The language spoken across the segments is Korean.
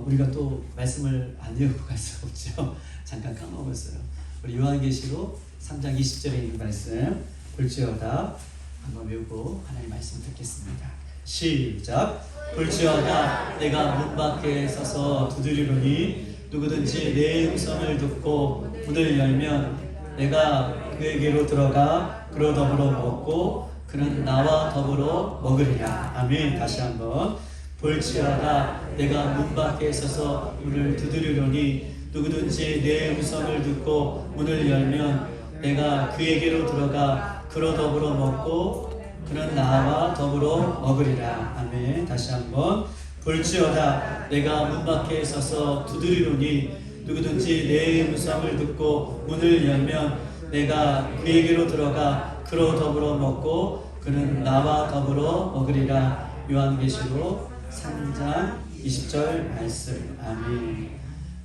우리가 또 말씀을 안 읽고 갈 수 없죠. 잠깐 까먹었어요. 우리 요한계시록 3장 20절에 있는 말씀 볼지어다 한번 외우고 하나님 말씀 듣겠습니다. 시작. 볼지어다 내가 문 밖에 서서 두드리노니 누구든지 내 음성을 듣고 문을 열면 내가 그에게로 들어가 그로 더불어 먹고 그는 나와 더불어 먹으리라. 아멘. 다시 한번. 볼지어다 내가 문 밖에 서서 문을 두드리노니 누구든지 내 음성을 듣고 문을 열면 내가 그에게로 들어가 그로 더불어 먹고 그는 나와 더불어 먹으리라. 아멘. 다시 한번. 볼지어다 내가 문 밖에 서서 두드리노니 누구든지 내 음성을 듣고 문을 열면 내가 그에게로 들어가 그로 더불어 먹고 그는 나와 더불어 먹으리라. 요한계시록 3장 20절 말씀. 아멘.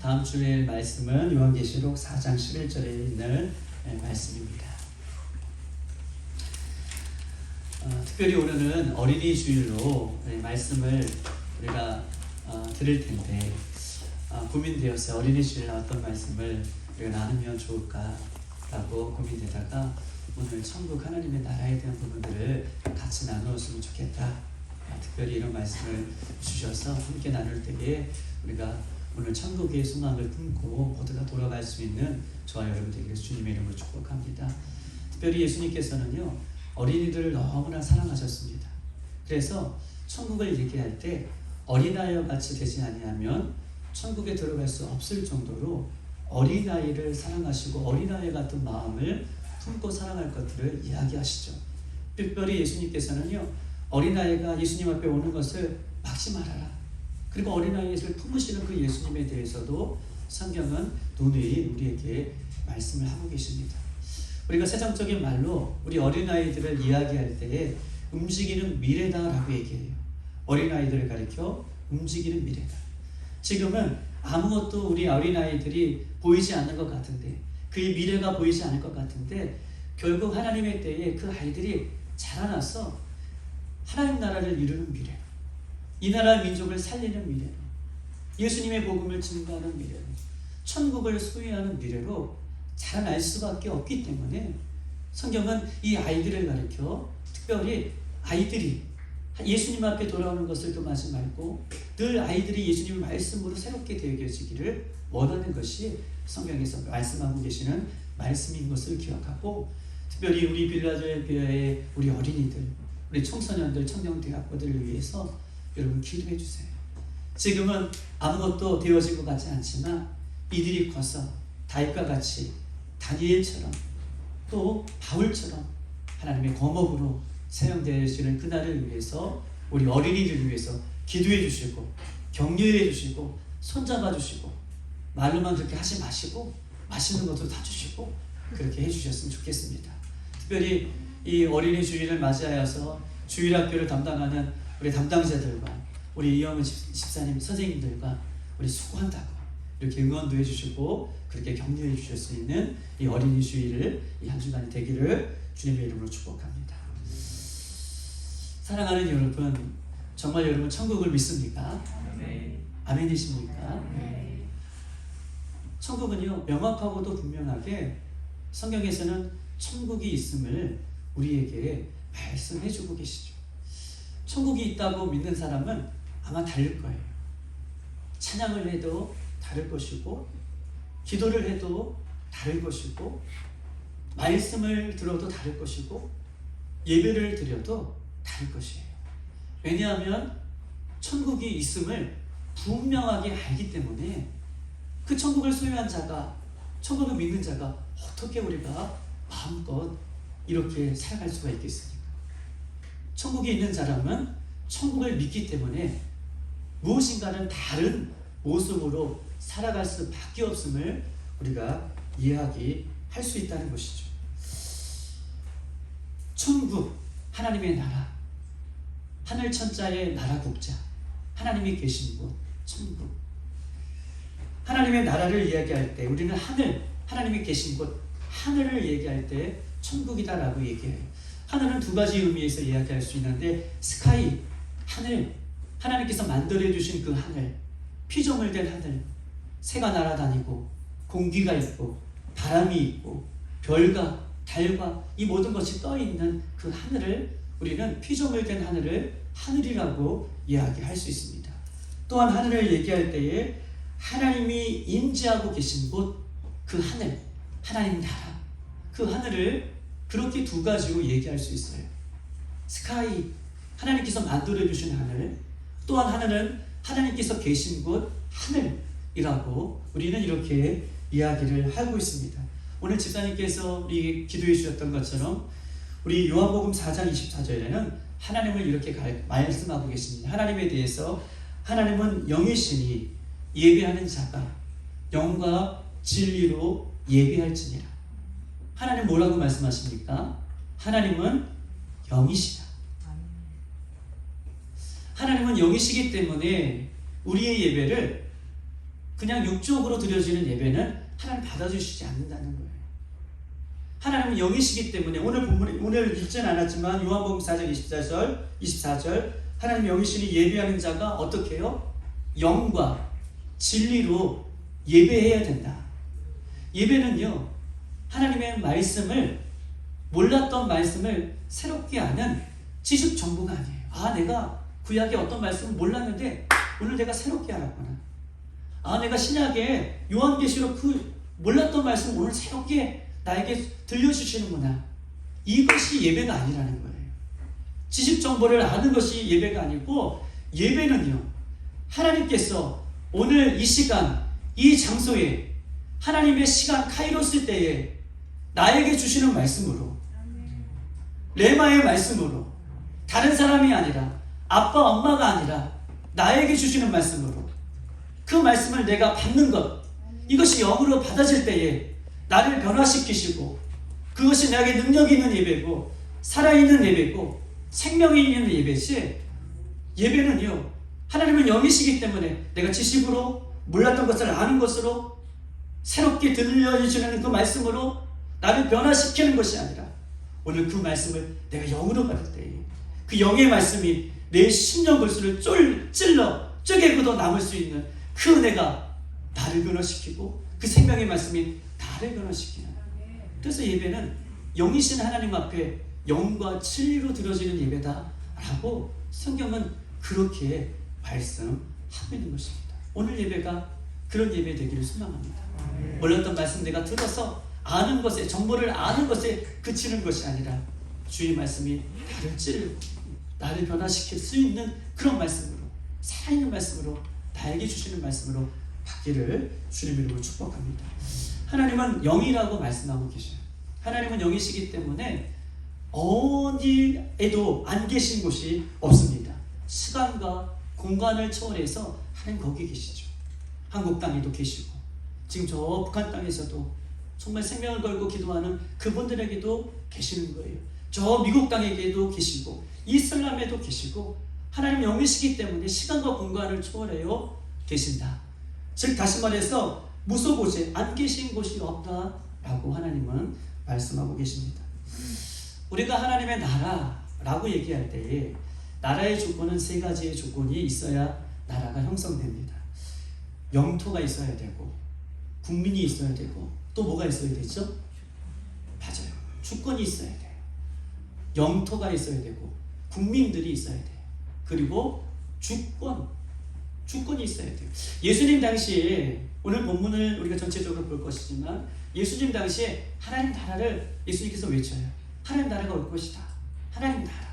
다음 주의 말씀은 요한계시록 4장 11절에 있는 말씀입니다. 특별히 오늘은 어린이 주일로 말씀을 우리가 들을 텐데 고민되었어요. 어린이 주일에 어떤 말씀을 우리가 나누면 좋을까라고 고민되다가 오늘 천국 하나님의 나라에 대한 부분들을 같이 나누었으면 좋겠다. 특별히 이런 말씀을 주셔서 함께 나눌 때에 우리가 오늘 천국의 소망을 품고 모두가 돌아갈 수 있는 저와 여러분들에게 주님의 이름으로 축복합니다. 특별히 예수님께서는요 어린이들을 너무나 사랑하셨습니다. 그래서 천국을 얘기할 때 어린아이와 같이 되지 아니하면 천국에 들어갈 수 없을 정도로 어린아이를 사랑하시고 어린아이 같은 마음을 품고 사랑할 것들을 이야기하시죠. 특별히 예수님께서는요 어린아이가 예수님 앞에 오는 것을 막지 말아라. 그리고 어린아이를 품으시는 그 예수님에 대해서도 성경은 누누이 우리에게 말씀을 하고 계십니다. 우리가 세상적인 말로 우리 어린아이들을 이야기할 때에 움직이는 미래다라고 얘기해요. 어린아이들을 가리켜 움직이는 미래다. 지금은 아무것도 우리 어린아이들이 보이지 않는 것 같은데 그의 미래가 보이지 않을 것 같은데 결국 하나님의 때에 그 아이들이 자라나서 하나님 나라를 이루는 미래, 이 나라 민족을 살리는 미래로, 예수님의 복음을 증거하는 미래로, 천국을 소유하는 미래로 자라날 수밖에 없기 때문에 성경은 이 아이들을 가리켜 특별히 아이들이 예수님 앞에 돌아오는 것을 금하지 말고 늘 아이들이 예수님의 말씀으로 새롭게 되어지기를 원하는 것이 성경에서 말씀하고 계시는 말씀인 것을 기억하고 특별히 우리 빌라델피아의 우리 어린이들, 우리 청소년들, 청년대학교들을 위해서 여러분 기도해 주세요. 지금은 아무것도 되어진 것 같지 않지만 이들이 커서 다윗과 같이 다니엘처럼 또 바울처럼 하나님의 거목으로 사용되어지는 그날을 위해서 우리 어린이들을 위해서 기도해 주시고 격려해 주시고 손잡아 주시고 말로만 그렇게 하지 마시고 맛있는 것도 다 주시고 그렇게 해주셨으면 좋겠습니다. 특별히 이 어린이 주일을 맞이하여서 주일학교를 담당하는 우리 담당자들과 우리 이영은 집사님 선생님들과 우리 수고한다고 이렇게 응원도 해주시고 그렇게 격려해 주실 수 있는 이 어린이 주일을 이 한 주간이 되기를 주님의 이름으로 축복합니다. 사랑하는 여러분, 정말 여러분 천국을 믿습니까? 아멘. 아멘이십니까? 네. 천국은요 명확하고도 분명하게 성경에서는 천국이 있음을 우리에게 말씀해주고 계시죠. 천국이 있다고 믿는 사람은 아마 다를 거예요. 찬양을 해도 다를 것이고 기도를 해도 다를 것이고 말씀을 들어도 다를 것이고 예배를 드려도 다를 것이에요. 왜냐하면 천국이 있음을 분명하게 알기 때문에 그 천국을 소유한 자가, 천국을 믿는 자가 어떻게 우리가 마음껏 이렇게 살아갈 수가 있겠습니까? 천국에 있는 사람은 천국을 믿기 때문에 무엇인가는 다른 모습으로 살아갈 수밖에 없음을 우리가 이야기할 수 있다는 것이죠. 천국, 하나님의 나라, 하늘 천자의 나라 국자, 하나님이 계신 곳, 천국. 하나님의 나라를 이야기할 때 우리는 하늘, 하나님이 계신 곳, 하늘을 얘기할 때 천국이다라고 얘기해요. 하늘은 두 가지 의미에서 이야기할 수 있는데 스카이, 하늘, 하나님께서 만들어 주신 그 하늘, 피조물 된 하늘, 새가 날아다니고 공기가 있고 바람이 있고 별과 달과 이 모든 것이 떠있는 그 하늘을 우리는 피조물 된 하늘을 하늘이라고 이야기할 수 있습니다. 또한 하늘을 얘기할 때에 하나님이 임재하고 계신 곳, 그 하늘, 하나님 나라, 그 하늘을 그렇게 두 가지로 얘기할 수 있어요. 스카이, 하나님께서 만들어주신 하늘, 또한 하늘은 하나님께서 계신 곳, 하늘이라고 우리는 이렇게 이야기를 하고 있습니다. 오늘 집사님께서 우리 기도해 주셨던 것처럼 우리 요한복음 4장 24절에는 하나님을 이렇게 말씀하고 계십니다. 하나님에 대해서 하나님은 영이시니 예배하는 자가 영과 진리로 예배할지니라. 하나님 뭐라고 말씀하십니까? 하나님은 영이시다. 하나님은 영이시기 때문에 우리의 예배를 그냥 육적으로 드려지는 예배는 하나님 받아주시지 않는다는 거예요. 하나님은 영이시기 때문에 오늘 읽지는 않았지만 요한복음 4장 24절 하나님 영이시니 예배하는 자가 어떻게 해요? 영과 진리로 예배해야 된다. 예배는요, 하나님의 말씀을, 몰랐던 말씀을 새롭게 아는 지식 정보가 아니에요. 내가 구약의 어떤 말씀을 몰랐는데 오늘 내가 새롭게 알았구나. 내가 신약의 요한계시록 그 몰랐던 말씀 오늘 새롭게 나에게 들려주시는구나. 이것이 예배가 아니라는 거예요. 지식 정보를 아는 것이 예배가 아니고, 예배는요, 하나님께서 오늘 이 시간, 이 장소에 하나님의 시간 카이로스 때에 나에게 주시는 말씀으로, 레마의 말씀으로, 다른 사람이 아니라 아빠 엄마가 아니라 나에게 주시는 말씀으로 그 말씀을 내가 받는 것, 이것이 영으로 받아질 때에 나를 변화시키시고 그것이 나에게 능력이 있는 예배고 살아있는 예배고 생명이 있는 예배지, 예배는요, 하나님은 영이시기 때문에 내가 지식으로 몰랐던 것을 아는 것으로 새롭게 들려주시는 그 말씀으로 나를 변화시키는 것이 아니라 오늘 그 말씀을 내가 영으로 받을 때에 그 영의 말씀이 내 심령 골수를 찔러 쪼개고도 남을 수 있는 그 은혜가 나를 변화시키고 그 생명의 말씀이 나를 변화시키는, 그래서 예배는 영이신 하나님 앞에 영과 진리로 드려지는 예배다라고 성경은 그렇게 말씀하고 있는 것입니다. 오늘 예배가 그런 예배 되기를 소망합니다. 몰랐던 말씀 내가 들어서 아는 것에, 정보를 아는 것에 그치는 것이 아니라 주의 말씀이 나를 찌르고 나를 변화시킬 수 있는 그런 말씀으로, 살아있는 말씀으로, 나에게 주시는 말씀으로 받기를 주님 이름으로 축복합니다. 하나님은 영이라고 말씀하고 계셔요. 하나님은 영이시기 때문에 어디에도 안 계신 곳이 없습니다. 시간과 공간을 초월해서 하나님 거기 계시죠. 한국 땅에도 계시고 지금 저 북한 땅에서도 정말 생명을 걸고 기도하는 그분들에게도 계시는 거예요. 저 미국 땅에게도 계시고 이슬람에도 계시고 하나님 영이시기 때문에 시간과 공간을 초월해요 계신다. 즉 다시 말해서 무소곳에 안 계신 곳이 없다라고 하나님은 말씀하고 계십니다. 우리가 하나님의 나라라고 얘기할 때에 나라의 조건은 세 가지의 조건이 있어야 나라가 형성됩니다. 영토가 있어야 되고 국민이 있어야 되고 또 뭐가 있어야 되죠? 맞아요. 주권이 있어야 돼요. 영토가 있어야 되고 국민들이 있어야 돼요. 그리고 주권이 있어야 돼요. 예수님 당시에, 오늘 본문을 우리가 전체적으로 볼 것이지만 예수님 당시에 하나님 나라를 예수님께서 외쳐요. 하나님 나라가 올 것이다. 하나님 나라.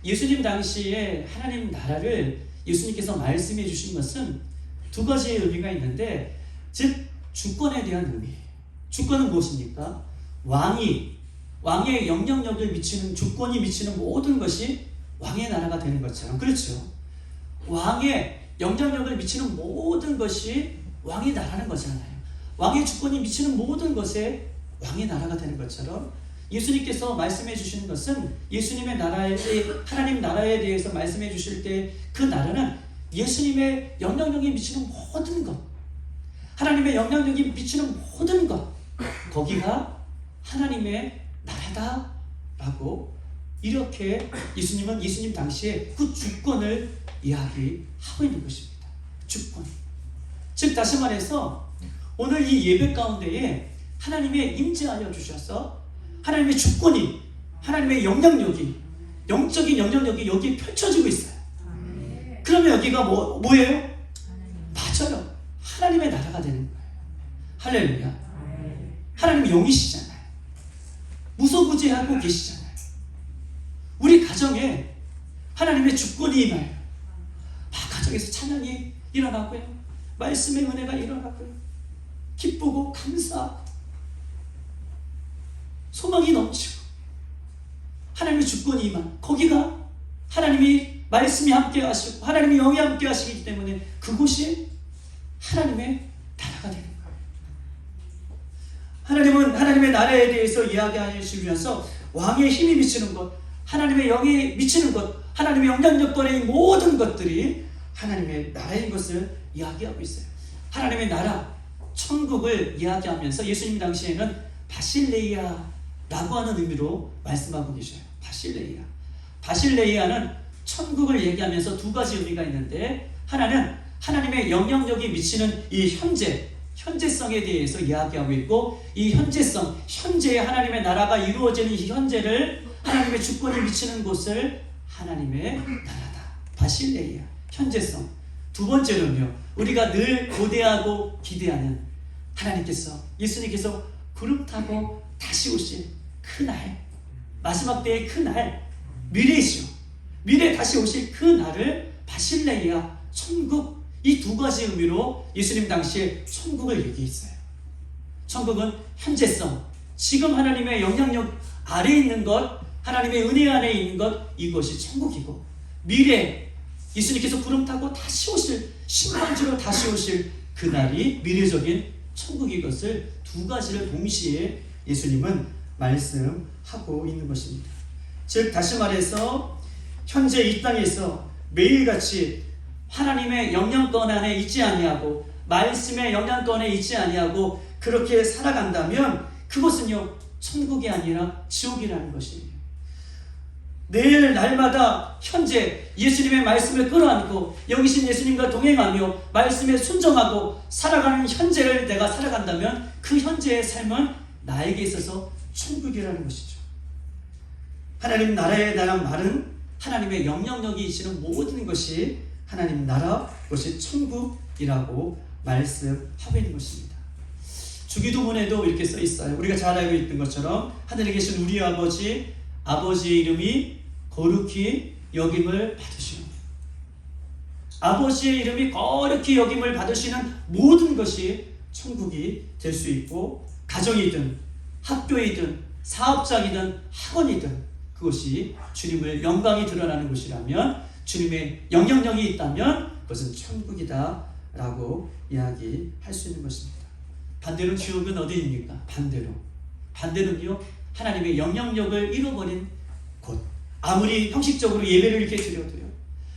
예수님 당시에 하나님 나라를 예수님께서 말씀해 주신 것은 두 가지의 의미가 있는데, 즉 주권에 대한 의미. 주권은 무엇입니까? 왕의 영향력을 미치는, 주권이 미치는 모든 것이 왕의 나라가 되는 것처럼, 그렇죠? 왕의 영향력을 미치는 모든 것이 왕의 나라는 거잖아요. 왕의 주권이 미치는 모든 것에 왕의 나라가 되는 것처럼 예수님께서 말씀해 주시는 것은 예수님의 나라에, 하나님 나라에 대해서 말씀해 주실 때 그 나라는 예수님의 영향력이 미치는 모든 것, 하나님의 영향력이 미치는 모든 것, 거기가 하나님의 나라다라고 이렇게 예수님은 예수님 당시에 그 주권을 이야기하고 있는 것입니다. 주권. 즉 다시 말해서 오늘 이 예배 가운데에 하나님의 임재하여 주셔서 하나님의 주권이, 하나님의 영향력이, 영적인 영향력이 여기 펼쳐지고 있어요. 그러면 여기가 뭐예요? 맞아요. 하나님의 나라가 되는 거예요. 할렐루야. 하나님의 영이시잖아요. 무소부재하고 계시잖아요. 우리 가정에 하나님의 주권이 임하여 가정에서 찬양이 일어나고요, 말씀의 은혜가 일어나고요, 기쁘고 감사하고 소망이 넘치고 하나님의 주권이 임한 거기가 하나님이 말씀이 함께 하시고 하나님의 영이 함께 하시기 때문에 그곳이 하나님의 나라가 되는 거예요. 하나님은 하나님의 나라에 대해서 이야기하시면서 왕의 힘이 미치는 것, 하나님의 영이 미치는 것, 하나님의 영향력권의 모든 것들이 하나님의 나라인 것을 이야기하고 있어요. 하나님의 나라, 천국을 이야기하면서 예수님 당시에는 바실레이아라고 하는 의미로 말씀하고 계셔요. 바실레이아. 바실레이아는 천국을 얘기하면서 두 가지 의미가 있는데, 하나는 하나님의 영향력이 미치는 이 현재성에 대해서 이야기하고 있고, 이 현재성, 현재의 하나님의 나라가 이루어지는 이 현재를, 하나님의 주권이 미치는 곳을 하나님의 나라다. 바실레이아, 현재성. 두 번째는요, 우리가 늘 고대하고 기대하는 하나님께서, 예수님께서 구름 타고 다시 오실 그날, 마지막 때의 그날, 미래이시오. 미래에 다시 오실 그 날을 바실레이아, 천국, 이 두 가지 의미로 예수님 당시에 천국을 얘기했어요. 천국은 현재성, 지금 하나님의 영향력 아래에 있는 것, 하나님의 은혜 안에 있는 것, 이것이 천국이고, 미래, 예수님께서 구름 타고 다시 오실, 심판주로 다시 오실 그날이 미래적인 천국인 것을, 두 가지를 동시에 예수님은 말씀하고 있는 것입니다. 즉 다시 말해서 현재 이 땅에서 매일같이 하나님의 영향권 안에 있지 아니하고 말씀의 영향권에 있지 아니하고 그렇게 살아간다면 그것은요, 천국이 아니라 지옥이라는 것이에요. 매일 날마다 현재 예수님의 말씀을 끌어안고 영이신 예수님과 동행하며 말씀에 순종하고 살아가는 현재를 내가 살아간다면 그 현재의 삶은 나에게 있어서 천국이라는 것이죠. 하나님 나라에 대한 말은 하나님의 영향력이 있는 모든 것이 하나님 나라, 그것이 천국이라고 말씀하고 있는 것입니다. 주기도문에도 이렇게 써 있어요. 우리가 잘 알고 있는 것처럼 하늘에 계신 우리 아버지, 아버지의 이름이 거룩히 여김을 받으시는, 아버지의 이름이 거룩히 여김을 받으시는 모든 것이 천국이 될 수 있고, 가정이든 학교이든 사업장이든 학원이든 그것이 주님의 영광이 드러나는 곳이라면, 주님의 영향력이 있다면 그것은 천국이다 라고 이야기할 수 있는 것입니다. 반대로 지옥은 어디입니까? 반대로는요, 하나님의 영향력을 잃어버린 곳. 아무리 형식적으로 예배를 이렇게 드려도요,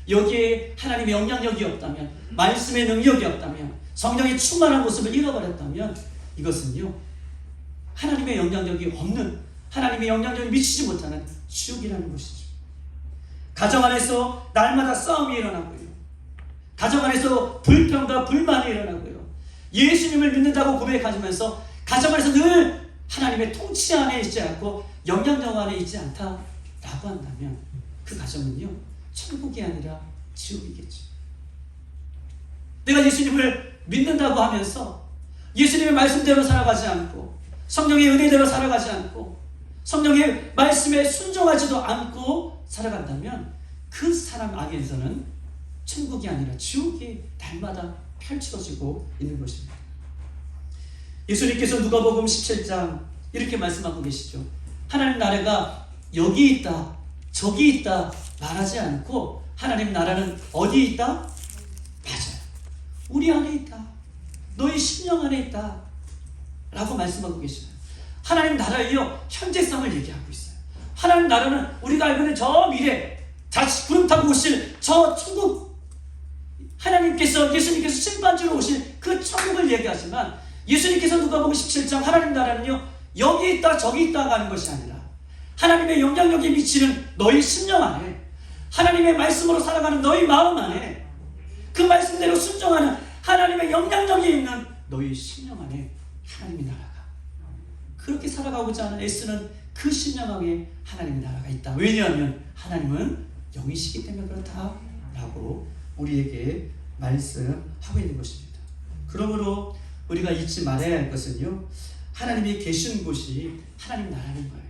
여기에 하나님의 영향력이 없다면, 말씀의 능력이 없다면, 성령의 충만한 모습을 잃어버렸다면 이것은요, 하나님의 영향력이 없는, 하나님의 영향력이 미치지 못하는 지옥이라는 것이죠. 가정 안에서 날마다 싸움이 일어나고요, 가정 안에서 불평과 불만이 일어나고요, 예수님을 믿는다고 고백하면서 가정 안에서 늘 하나님의 통치 안에 있지 않고 영향력 안에 있지 않다라고 한다면 그 가정은요, 천국이 아니라 지옥이겠죠. 내가 예수님을 믿는다고 하면서 예수님의 말씀대로 살아가지 않고 성령의 은혜대로 살아가지 않고 성령의 말씀에 순종하지도 않고 살아간다면 그 사람 안에서는 천국이 아니라 지옥이 날마다 펼쳐지고 있는 것입니다. 예수님께서 누가복음 17장 이렇게 말씀하고 계시죠. 하나님 나라가 여기 있다, 저기 있다 말하지 않고 하나님 나라는 어디 있다? 맞아요. 우리 안에 있다. 너희 심령 안에 있다 라고 말씀하고 계시죠. 하나님 나라에요, 현재성을 얘기하고 있어요. 하나님 나라는 우리가 알고 있는 저 미래, 다시 구름 타고 오실 저 천국, 하나님께서, 예수님께서 심판주로 오실 그 천국을 얘기하지만, 예수님께서 누가복음 17장 하나님 나라는요, 여기 있다 저기 있다 가는 것이 아니라 하나님의 영향력이 미치는 너희 심령 안에, 하나님의 말씀으로 살아가는 너희 마음 안에, 그 말씀대로 순종하는 하나님의 영향력이 있는 너희 심령 안에 하나님의 나라가, 그렇게 살아가고자 하는 애쓰는 그 심령 안에 하나님의 나라가 있다. 왜냐하면 하나님은 영이시기 때문에 그렇다라고 우리에게 말씀하고 있는 것입니다. 그러므로 우리가 잊지 말아야 할 것은요, 하나님이 계신 곳이 하나님 나라는 거예요.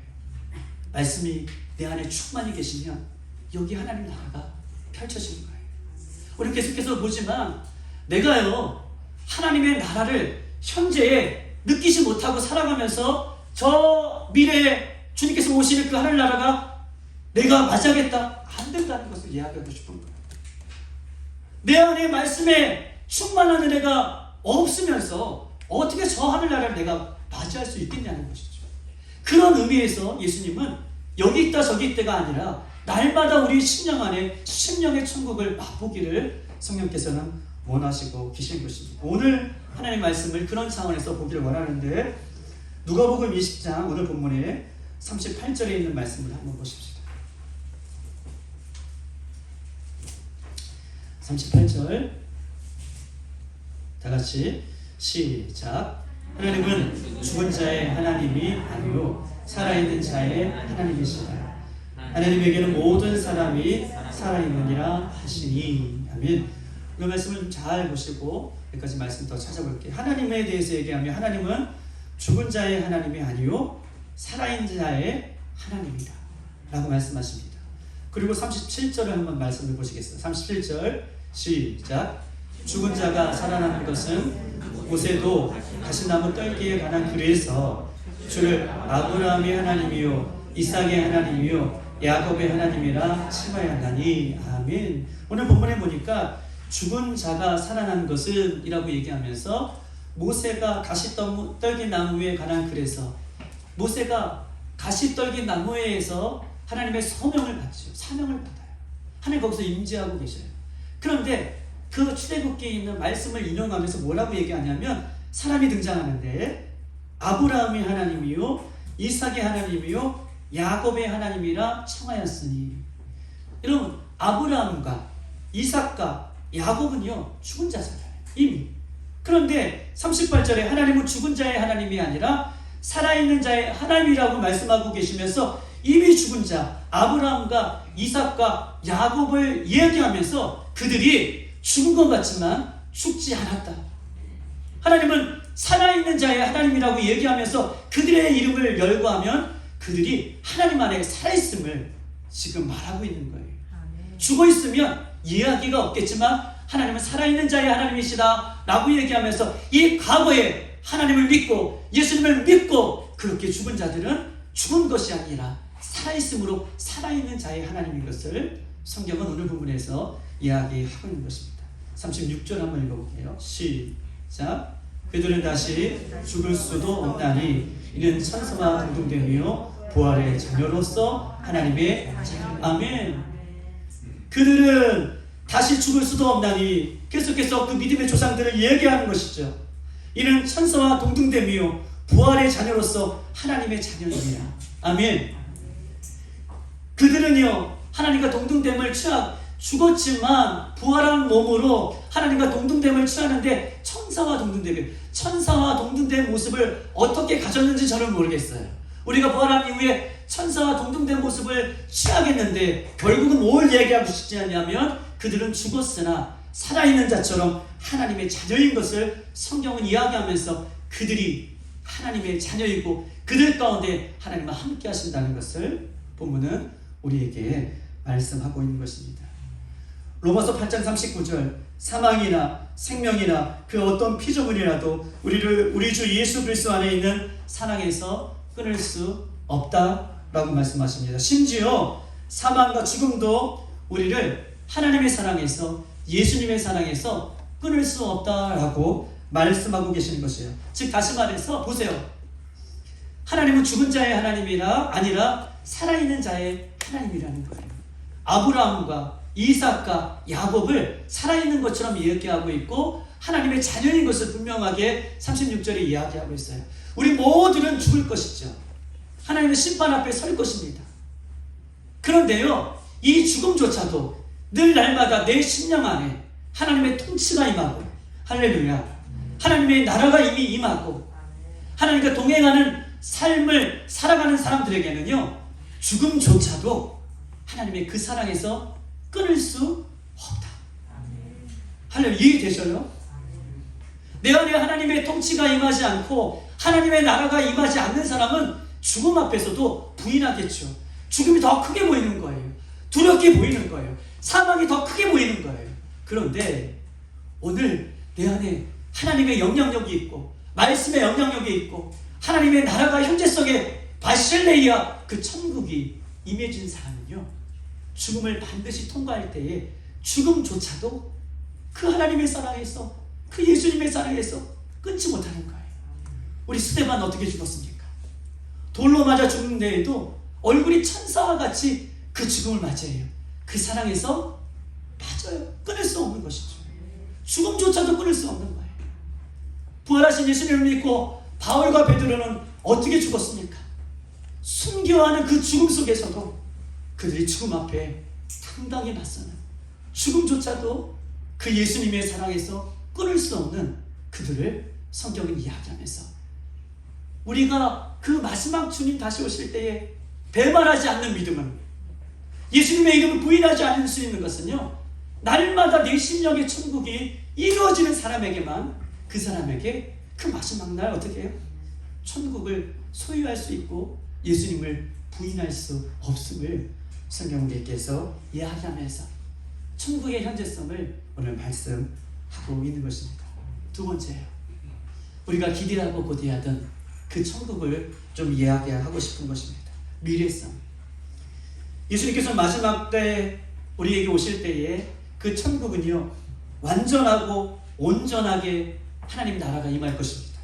말씀이 내 안에 충만히 계시면 여기 하나님 나라가 펼쳐지는 거예요. 우리 계속해서 보지만 내가요, 하나님의 나라를 현재에 느끼지 못하고 살아가면서 저 미래에 주님께서 오시는 그 하늘 나라가 내가 맞이하겠다, 안 된다는 것을 이야기하고 싶은 거예요. 내 안에 말씀에 충만한 은혜가 없으면서 어떻게 저 하늘 나라를 내가 맞이할 수 있겠냐는 것이죠. 그런 의미에서 예수님은 여기 있다 저기 있다가 아니라 날마다 우리 심령 안에 심령의 천국을 맛보기를 성령께서는 원하시고 계신 것입니다. 오늘 하나님의 말씀을 그런 차원에서 보기를 원하는데, 누가복음 20장 오늘 본문에 38절에 있는 말씀을 한번 보십시다. 38절 다 같이 시작. 하나님은 죽은 자의 하나님이 아니요 살아있는 자의 하나님이시다. 하나님에게는 모든 사람이 살아있느니라 하시니. 아멘. 이 말씀을 좀 잘 보시고 여기까지 말씀 더 찾아볼게요. 하나님에 대해서 얘기하면 하나님은 죽은 자의 하나님이 아니요 살아있는 자의 하나님이다 라고 말씀하십니다. 그리고 37절을 한번 말씀해 보시겠어요. 37절 시작. 죽은 자가 살아나는 것은 모세도 가시나무 떨기에 관한 글에서 주를 아브라함의 하나님이요 이삭의 하나님이요 야곱의 하나님이라 칭하였나니. 아멘. 오늘 본문에 보니까 죽은 자가 살아난 것은 이라고 얘기하면서 모세가 가시떨기 나무에 관한 글에서, 모세가 가시떨기 나무에서 하나님의 소명을 받죠. 사명을 받아요. 하나님 거기서 임재하고 계셔요. 그런데 그 출애굽기에 있는 말씀을 인용하면서 뭐라고 얘기하냐면, 사람이 등장하는데 아브라함의 하나님이요 이삭의 하나님이요 야곱의 하나님이라 청하였으니. 여러분, 아브라함과 이삭과 야곱은요 죽은 자잖아요, 이미. 그런데 38절에 하나님은 죽은 자의 하나님이 아니라 살아있는 자의 하나님이라고 말씀하고 계시면서 이미 죽은 자 아브라함과 이삭과 야곱을 얘기하면서 그들이 죽은 것 같지만 죽지 않았다. 하나님은 살아있는 자의 하나님이라고 얘기하면서 그들의 이름을 열거하면 그들이 하나님 안에 살아있음을 지금 말하고 있는 거예요. 죽어 있으면 이야기가 없겠지만 하나님은 살아있는 자의 하나님이시다 라고 얘기하면서 이 과거에 하나님을 믿고 예수님을 믿고 그렇게 죽은 자들은 죽은 것이 아니라 살아있음으로 살아있는 자의 하나님인 것을 성경은 오늘 부분에서 이야기하고 있는 것입니다. 36절 한번 읽어볼게요. 시작. 그들은 다시 죽을 수도 없나니 이는 천사와 동등되며 부활의 자녀로서 하나님의 아멘. 그들은 다시 죽을 수도 없나니, 계속해서 그 믿음의 조상들을 얘기하는 것이죠. 이는 천사와 동등되며 부활의 자녀로서 하나님의 자녀입니다. 아멘. 그들은요 하나님과 동등됨을 죽었지만 부활한 몸으로 하나님과 동등됨을 취하는데 천사와 동등된 모습을 어떻게 가졌는지 저는 모르겠어요. 우리가 부활한 이후에 천사와 동등된 모습을 취하겠는데 결국은 뭘 얘기하고 싶지 않냐면 그들은 죽었으나 살아있는 자처럼 하나님의 자녀인 것을 성경은 이야기하면서 그들이 하나님의 자녀이고 그들 가운데 하나님과 함께 하신다는 것을 본문은 우리에게 말씀하고 있는 것입니다. 로마서 8장 39절 사망이나 생명이나 그 어떤 피조물이라도 우리를 우리 주 예수 그리스도 안에 있는 사랑에서 끊을 수 없다라고 말씀하십니다. 심지어 사망과 죽음도 우리를 하나님의 사랑에서 예수님의 사랑에서 끊을 수 없다라고 말씀하고 계시는 것이에요. 즉 다시 말해서 보세요. 하나님은 죽은 자의 하나님이라 아니라 살아있는 자의 하나님이라는 거예요. 아브라함과 이삭과 야곱을 살아있는 것처럼 얘기하고 있고 하나님의 자녀인 것을 분명하게 36절에 이야기하고 있어요. 우리 모두는 죽을 것이죠. 하나님의 심판 앞에 설 것입니다. 그런데요 이 죽음조차도 늘 날마다 내 심령 안에 하나님의 통치가 임하고 할렐루야. 하나님의 나라가 이미 임하고 하나님과 동행하는 삶을 살아가는 사람들에게는요, 죽음조차도 하나님의 그 사랑에서 끊을 수 없다. 할렐루야. 이해되셔요? 내 안에 하나님의 통치가 임하지 않고 하나님의 나라가 임하지 않는 사람은 죽음 앞에서도 부인하겠죠. 죽음이 더 크게 보이는 거예요. 두렵게 보이는 거예요. 사망이 더 크게 보이는 거예요. 그런데 오늘 내 안에 하나님의 영향력이 있고 말씀의 영향력이 있고 하나님의 나라가 현재성의 바실레이아 그 천국이 임해진 사람은요, 죽음을 반드시 통과할 때에 죽음조차도 그 하나님의 사랑에서, 그 예수님의 사랑에서 끊지 못하는 거예요. 우리 스데반 어떻게 죽었습니까? 돌로 맞아 죽는데에도 얼굴이 천사와 같이 그 죽음을 맞이해요. 그 사랑에서 빠져요. 끊을 수 없는 것이죠. 죽음조차도 끊을 수 없는 거예요. 부활하신 예수님을 믿고 바울과 베드로는 어떻게 죽었습니까? 순교하는 그 죽음 속에서도 그들이 죽음 앞에 당당히 맞서는, 죽음조차도 그 예수님의 사랑에서 끊을 수 없는 그들을 성경은 이야기하면서 우리가 그 마지막 주님 다시 오실 때에 배반하지 않는 믿음은, 예수님의 이름을 부인하지 않을 수 있는 것은요, 날마다 내 심령의 천국이 이루어지는 사람에게만, 그 사람에게 그 마지막 날 어떻게 해요? 천국을 소유할 수 있고 예수님을 부인할 수 없음을 성경 우리께서 이야기하면서 천국의 현재성을 오늘 말씀하고 있는 것입니다. 두 번째요, 우리가 기대하고 고대하던 그 천국을 좀 이야기하고 싶은 것입니다. 미래성. 예수님께서 마지막 때 우리에게 오실 때에 그 천국은요, 완전하고 온전하게 하나님 나라가 임할 것입니다.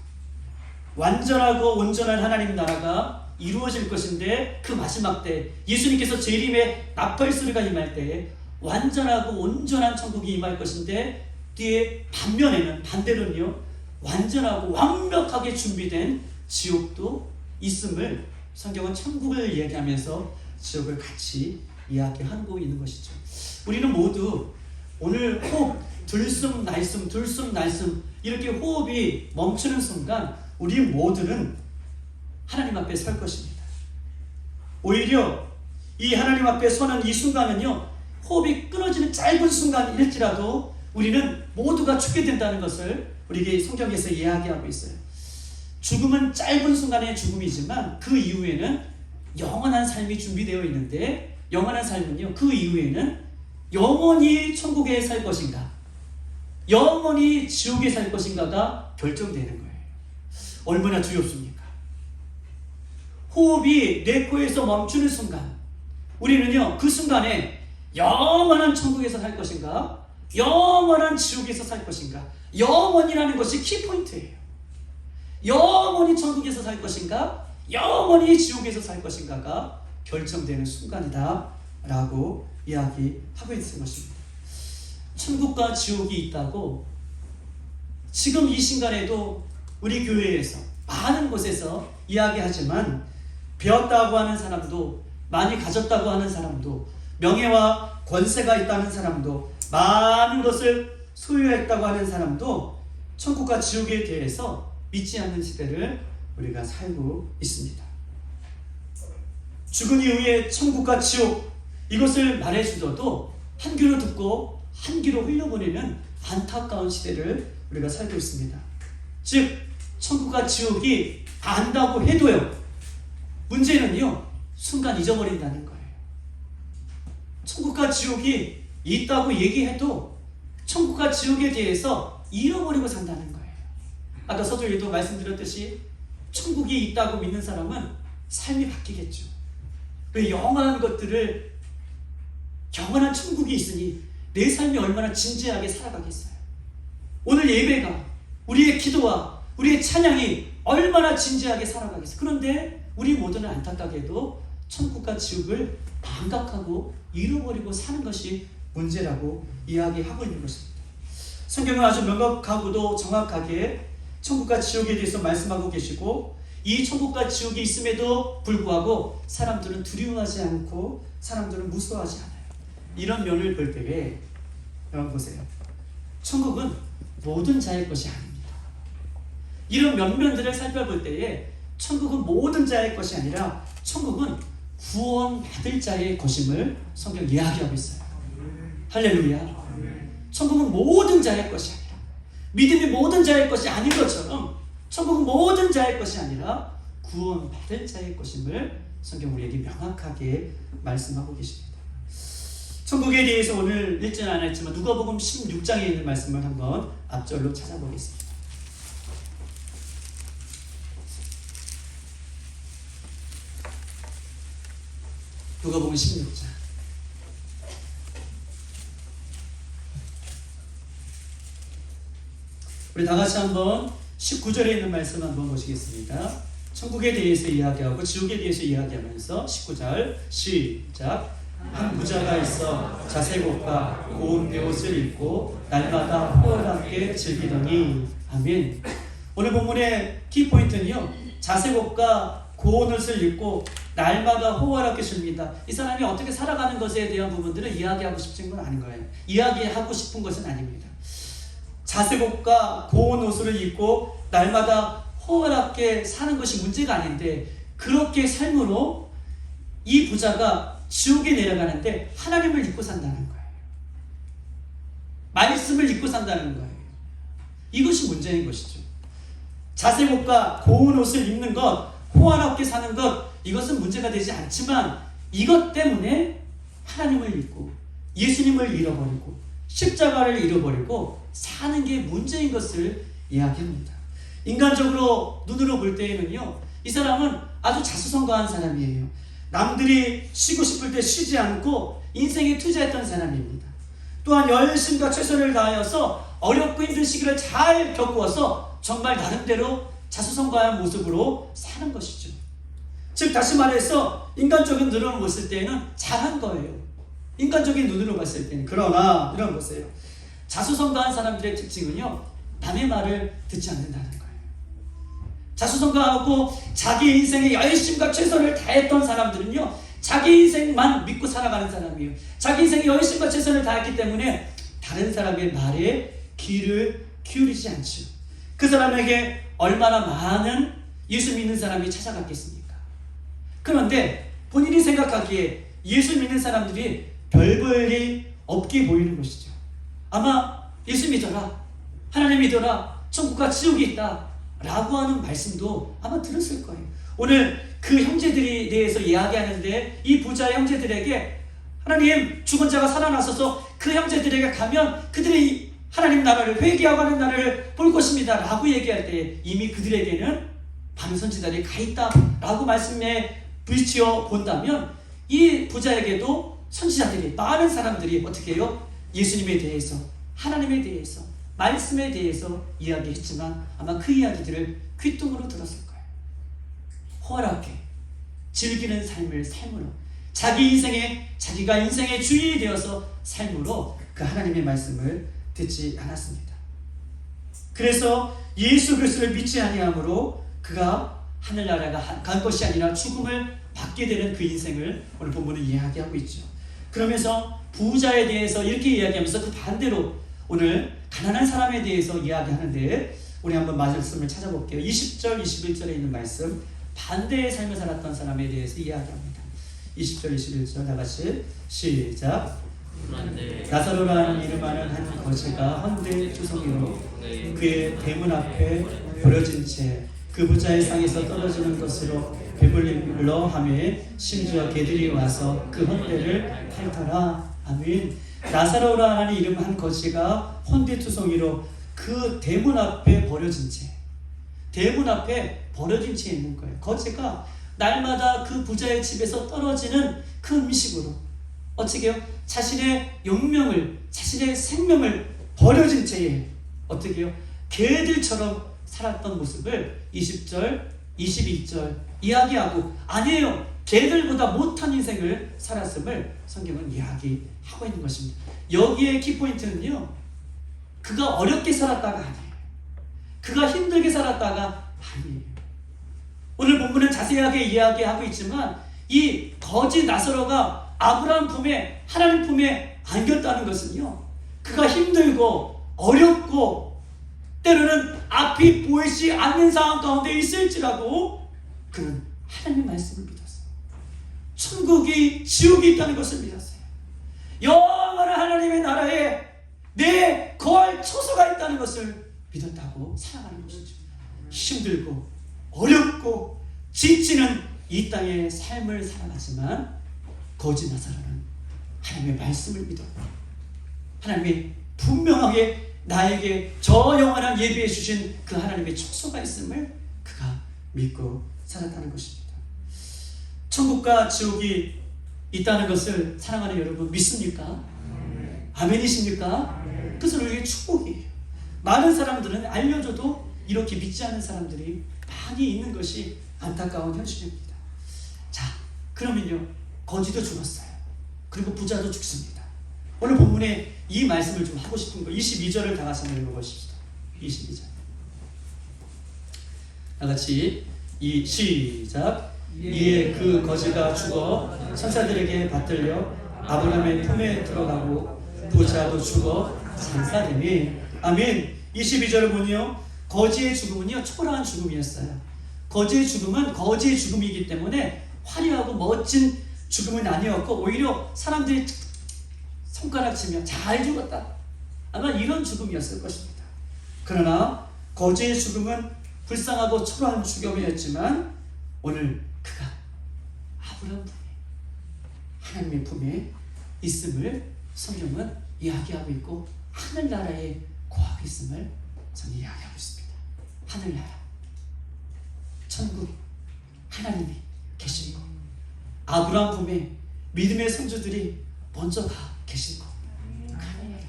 완전하고 온전한 하나님 나라가 이루어질 것인데, 그 마지막 때 예수님께서 재림의 나팔 소리가 임할 때에 완전하고 온전한 천국이 임할 것인데, 뒤에 반대로는요, 완전하고 완벽하게 준비된 지옥도 있음을 성경은 천국을 이야기하면서 지옥을 같이 이야기하고 있는 것이죠. 우리는 모두 오늘 호흡, 들숨 날숨 들숨 날숨 이렇게 호흡이 멈추는 순간 우리 모두는 하나님 앞에 설 것입니다. 오히려 이 하나님 앞에 서는 이 순간은요, 호흡이 끊어지는 짧은 순간일지라도 우리는 모두가 죽게 된다는 것을 우리에게 성경에서 이야기하고 있어요. 죽음은 짧은 순간의 죽음이지만 그 이후에는 영원한 삶이 준비되어 있는데, 영원한 삶은요, 그 이후에는 영원히 천국에 살 것인가, 영원히 지옥에 살 것인가가 결정되는 거예요. 얼마나 두렵습니까? 호흡이 내 코에서 멈추는 순간, 우리는요, 그 순간에 영원한 천국에서 살 것인가, 영원한 지옥에서 살 것인가, 영원이라는 것이 키포인트예요. 영원히 천국에서 살 것인가, 영원히 지옥에서 살 것인가가 결정되는 순간이다 라고 이야기하고 있는 것입니다. 천국과 지옥이 있다고 지금 이 순간에도 우리 교회에서 많은 곳에서 이야기하지만, 배웠다고 하는 사람도, 많이 가졌다고 하는 사람도, 명예와 권세가 있다는 사람도, 많은 것을 소유했다고 하는 사람도 천국과 지옥에 대해서 믿지 않는 시대를 우리가 살고 있습니다. 죽은 이후에 천국과 지옥, 이것을 말해주어도 한 귀로 듣고 한 귀로 흘려보내는 안타까운 시대를 우리가 살고 있습니다. 즉 천국과 지옥이 안다고 해도요, 문제는요, 순간 잊어버린다는 거예요. 천국과 지옥이 있다고 얘기해도 천국과 지옥에 대해서 잃어버리고 산다는 거예요. 아까 서두에도 말씀드렸듯이 천국이 있다고 믿는 사람은 삶이 바뀌겠죠. 왜 영원한 것들을, 영원한 천국이 있으니 내 삶이 얼마나 진지하게 살아가겠어요. 오늘 예배가, 우리의 기도와 우리의 찬양이 얼마나 진지하게 살아가겠어요. 그런데 우리 모두는 안타깝게도 천국과 지옥을 망각하고 잃어버리고 사는 것이 문제라고 이야기하고 있는 것입니다. 성경은 아주 명확하고도 정확하게 천국과 지옥에 대해서 말씀하고 계시고, 이 천국과 지옥이 있음에도 불구하고 사람들은 두려워하지 않고 사람들은 무서워하지 않아요. 이런 면을 볼 때에 여러분 보세요. 천국은 모든 자의 것이 아닙니다. 이런 면면들을 살펴볼 때에 천국은 모든 자의 것이 아니라 천국은 구원받을 자의 것임을 성경 이야기하고 있어요. 할렐루야. 천국은 모든 자의 것이 아니라, 믿음이 모든 자의 것이 아닌 것처럼 천국은 모든 자의 것이 아니라 구원받을 자의 것임을 성경 우리에게 명확하게 말씀하고 계십니다. 천국에 대해서 오늘 읽지는 않았지만 누가복음 16장에 있는 말씀을 한번 앞절로 찾아보겠습니다. 누가복음 16장. 우리 다 같이 한번 19절에 있는 말씀 한번 보시겠습니다. 천국에 대해서 이야기하고 지옥에 대해서 이야기하면서 19절 시작. 한 부자가 있어 자색옷과 고운 베옷을 입고 날마다 호월함께 즐기더니. 아멘. 오늘 본문의 키포인트는요, 자색옷과 고운 옷을 입고 날마다 호월하게 즐깁니다. 이 사람이 어떻게 살아가는 것에 대한 부분들은 이야기하고 싶은 건 아닌 거예요. 이야기하고 싶은 것은 아닙니다. 자색옷과 고운 옷을 입고 날마다 호월하게 사는 것이 문제가 아닌데, 그렇게 삶으로 이 부자가 지옥에 내려가는데 하나님을 잊고 산다는 거예요. 말씀을 잊고 산다는 거예요. 이것이 문제인 것이죠. 자색옷과 고운 옷을 입는 것, 호화롭게 사는 것, 이것은 문제가 되지 않지만 이것 때문에 하나님을 잊고 예수님을 잃어버리고 십자가를 잃어버리고 사는 게 문제인 것을 이야기합니다. 인간적으로 눈으로 볼 때에는요, 이 사람은 아주 자수성가한 사람이에요. 남들이 쉬고 싶을 때 쉬지 않고 인생에 투자했던 사람입니다. 또한 열심과 최선을 다하여서 어렵고 힘든 시기를 잘 겪어서 정말 나름대로 자수성가한 모습으로 사는 것이죠. 즉 다시 말해서 인간적인 눈으로 봤을 때는 잘한 거예요. 인간적인 눈으로 봤을 때는. 그러나 이런 보세요. 자수성가한 사람들의 특징은요, 남의 말을 듣지 않는다는 거예요. 자수성가하고 자기 인생에 열심과 최선을 다했던 사람들은요, 자기 인생만 믿고 살아가는 사람이에요. 자기 인생에 열심과 최선을 다했기 때문에 다른 사람의 말에 귀를 기울이지 않죠. 그 사람에게 얼마나 많은 예수 믿는 사람이 찾아갔겠습니까? 그런데 본인이 생각하기에 예수 믿는 사람들이 별 볼 일 없게 보이는 것이죠. 아마 예수 믿어라, 하나님 믿어라, 천국과 지옥이 있다 라고 하는 말씀도 아마 들었을 거예요. 오늘 그 형제들에 대해서 이야기하는데, 이 부자의 형제들에게 하나님, 죽은 자가 살아나서서 그 형제들에게 가면 그들이 하나님 나라를 회개하고 하는 나라를 볼 것입니다 라고 얘기할 때 이미 그들에게는 많은 선지자들이 가 있다 라고 말씀에 부딪혀 본다면, 이 부자에게도 선지자들이, 많은 사람들이 어떻게 해요? 예수님에 대해서, 하나님에 대해서, 말씀에 대해서 이야기했지만 아마 그 이야기들을 귓등으로 들었을 거예요. 허락해 즐기는 삶을 삶으로, 자기 인생에, 자기가 인생의 주인이 되어서 삶으로 그 하나님의 말씀을 듣지 않았습니다. 그래서 예수 그리스도를 믿지 아니함으로 그가 하늘나라가 간 것이 아니라 죽음을 받게 되는 그 인생을 오늘 본문은 이야기하고 있죠. 그러면서 부자에 대해서 이렇게 이야기하면서 그 반대로 오늘 가난한 사람에 대해서 이야기하는데, 우리 한번 말씀을 찾아볼게요. 20절, 21절에 있는 말씀, 반대의 삶을 살았던 사람에 대해서 이야기합니다. 20절, 21절 다 같이 시작. 나사로라는 이름하는 한 거지가 헌데 투성이로 그의 대문 앞에 버려진 채 그 부자의 상에서 떨어지는 것으로 배불림으로 하며 심지어 개들이 와서 그 헌대를 핥더라. 아멘. 나사로라는 이름 한 거지가 헌데투성이로 그 대문 앞에 버려진 채, 대문 앞에 버려진 채 있는 거예요. 거지가 날마다 그 부자의 집에서 떨어지는 그 음식으로 어떻게 해요? 자신의 영명을, 자신의 생명을 버려진 채에 어떻게 해요? 개들처럼 살았던 모습을 20절, 22절 이야기하고, 아니에요, 개들보다 못한 인생을 살았음을 성경은 이야기하고 있는 것입니다. 여기에 키포인트는요, 그가 어렵게 살았다가 아니에요. 그가 힘들게 살았다가 아니에요. 오늘 본문은 자세하게 이야기하고 있지만 이 거지 나사로가 아브라함 품에, 하나님 품에 안겼다는 것은요, 그가 힘들고 어렵고 때로는 앞이 보이지 않는 상황 가운데 있을지라도 그는 하나님의 말씀을 믿었어요. 천국이 지옥이 있다는 것을 믿었어요. 영원한 하나님의 나라에 내 거할 처소가 있다는 것을 믿었다고 살아가는 것이죠. 힘들고 어렵고 지치는 이 땅의 삶을 살아가지만 거짓 나사로는 하나님의 말씀을 믿었고 하나님이 분명하게 나에게 저 영원한 예비해 주신 그 하나님의 촉소가 있음을 그가 믿고 살았다는 것입니다. 천국과 지옥이 있다는 것을 사랑하는 여러분 믿습니까? 아멘이십니까? 그것은 우리에게 축복이에요. 많은 사람들은 알려줘도 이렇게 믿지 않는 사람들이 많이 있는 것이 안타까운 현실입니다. 자, 그러면요, 거지도 죽었어요. 그리고 부자도 죽습니다. 오늘 본문에 이 말씀을 좀 하고 싶은 거 22절을 다 같이 한번 읽어보십시다. 22절 다 같이 시작. 이에 그 거지가 죽어 천사들에게 받들려 아브라함의 품에 들어가고 부자도 죽어 장사되니. 아멘. 22절을 보니요, 거지의 죽음은요 초라한 죽음이었어요. 거지의 죽음은 거지의 죽음이기 때문에 화려하고 멋진 죽음은 아니었고 오히려 사람들이 손가락치며 잘 죽었다, 아마 이런 죽음이었을 것입니다. 그러나 거지의 죽음은 불쌍하고 초라한 죽음이었지만 오늘 그가 아브라함 품에, 하나님의 품에 있음을 성경은 이야기하고 있고 하늘나라에 거하고 있음을 저는 이야기하고 있습니다. 하늘나라, 천국, 하나님이 계신 것, 아브라함 품에 믿음의 선조들이 먼저 가 계신 것, 하늘나라.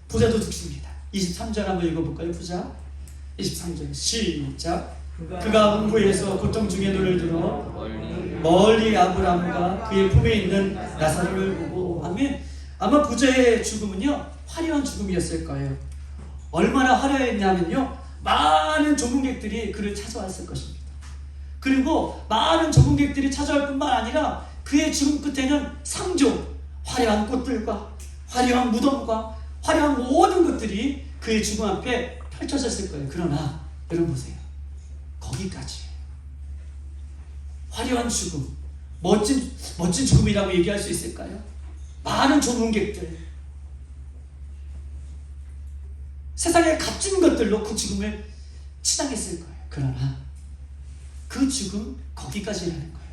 부자도 죽습니다. 23절 한번 읽어볼까요? 부자 23절 시작. 그가 음부에서 고통 중에 눈을 들어 멀리 아브라함과 그의 품에 있는 나사로를 보고. 아멘. 아마 부자의 죽음은요 화려한 죽음이었을 거예요. 얼마나 화려했냐면요, 많은 조문객들이 그를 찾아왔을 것입니다. 그리고 많은 조문객들이 찾아올 뿐만 아니라 그의 죽음 끝에는 상조, 화려한 꽃들과 화려한 무덤과 화려한 모든 것들이 그의 죽음 앞에 펼쳐졌을 거예요. 그러나 여러분 보세요, 거기까지 화려한 죽음, 멋진 죽음이라고 얘기할 수 있을까요? 많은 조문객들, 세상에 값진 것들로 그 죽음을 치장했을 거예요. 그러나 그 죽음 거기까지라는 거예요.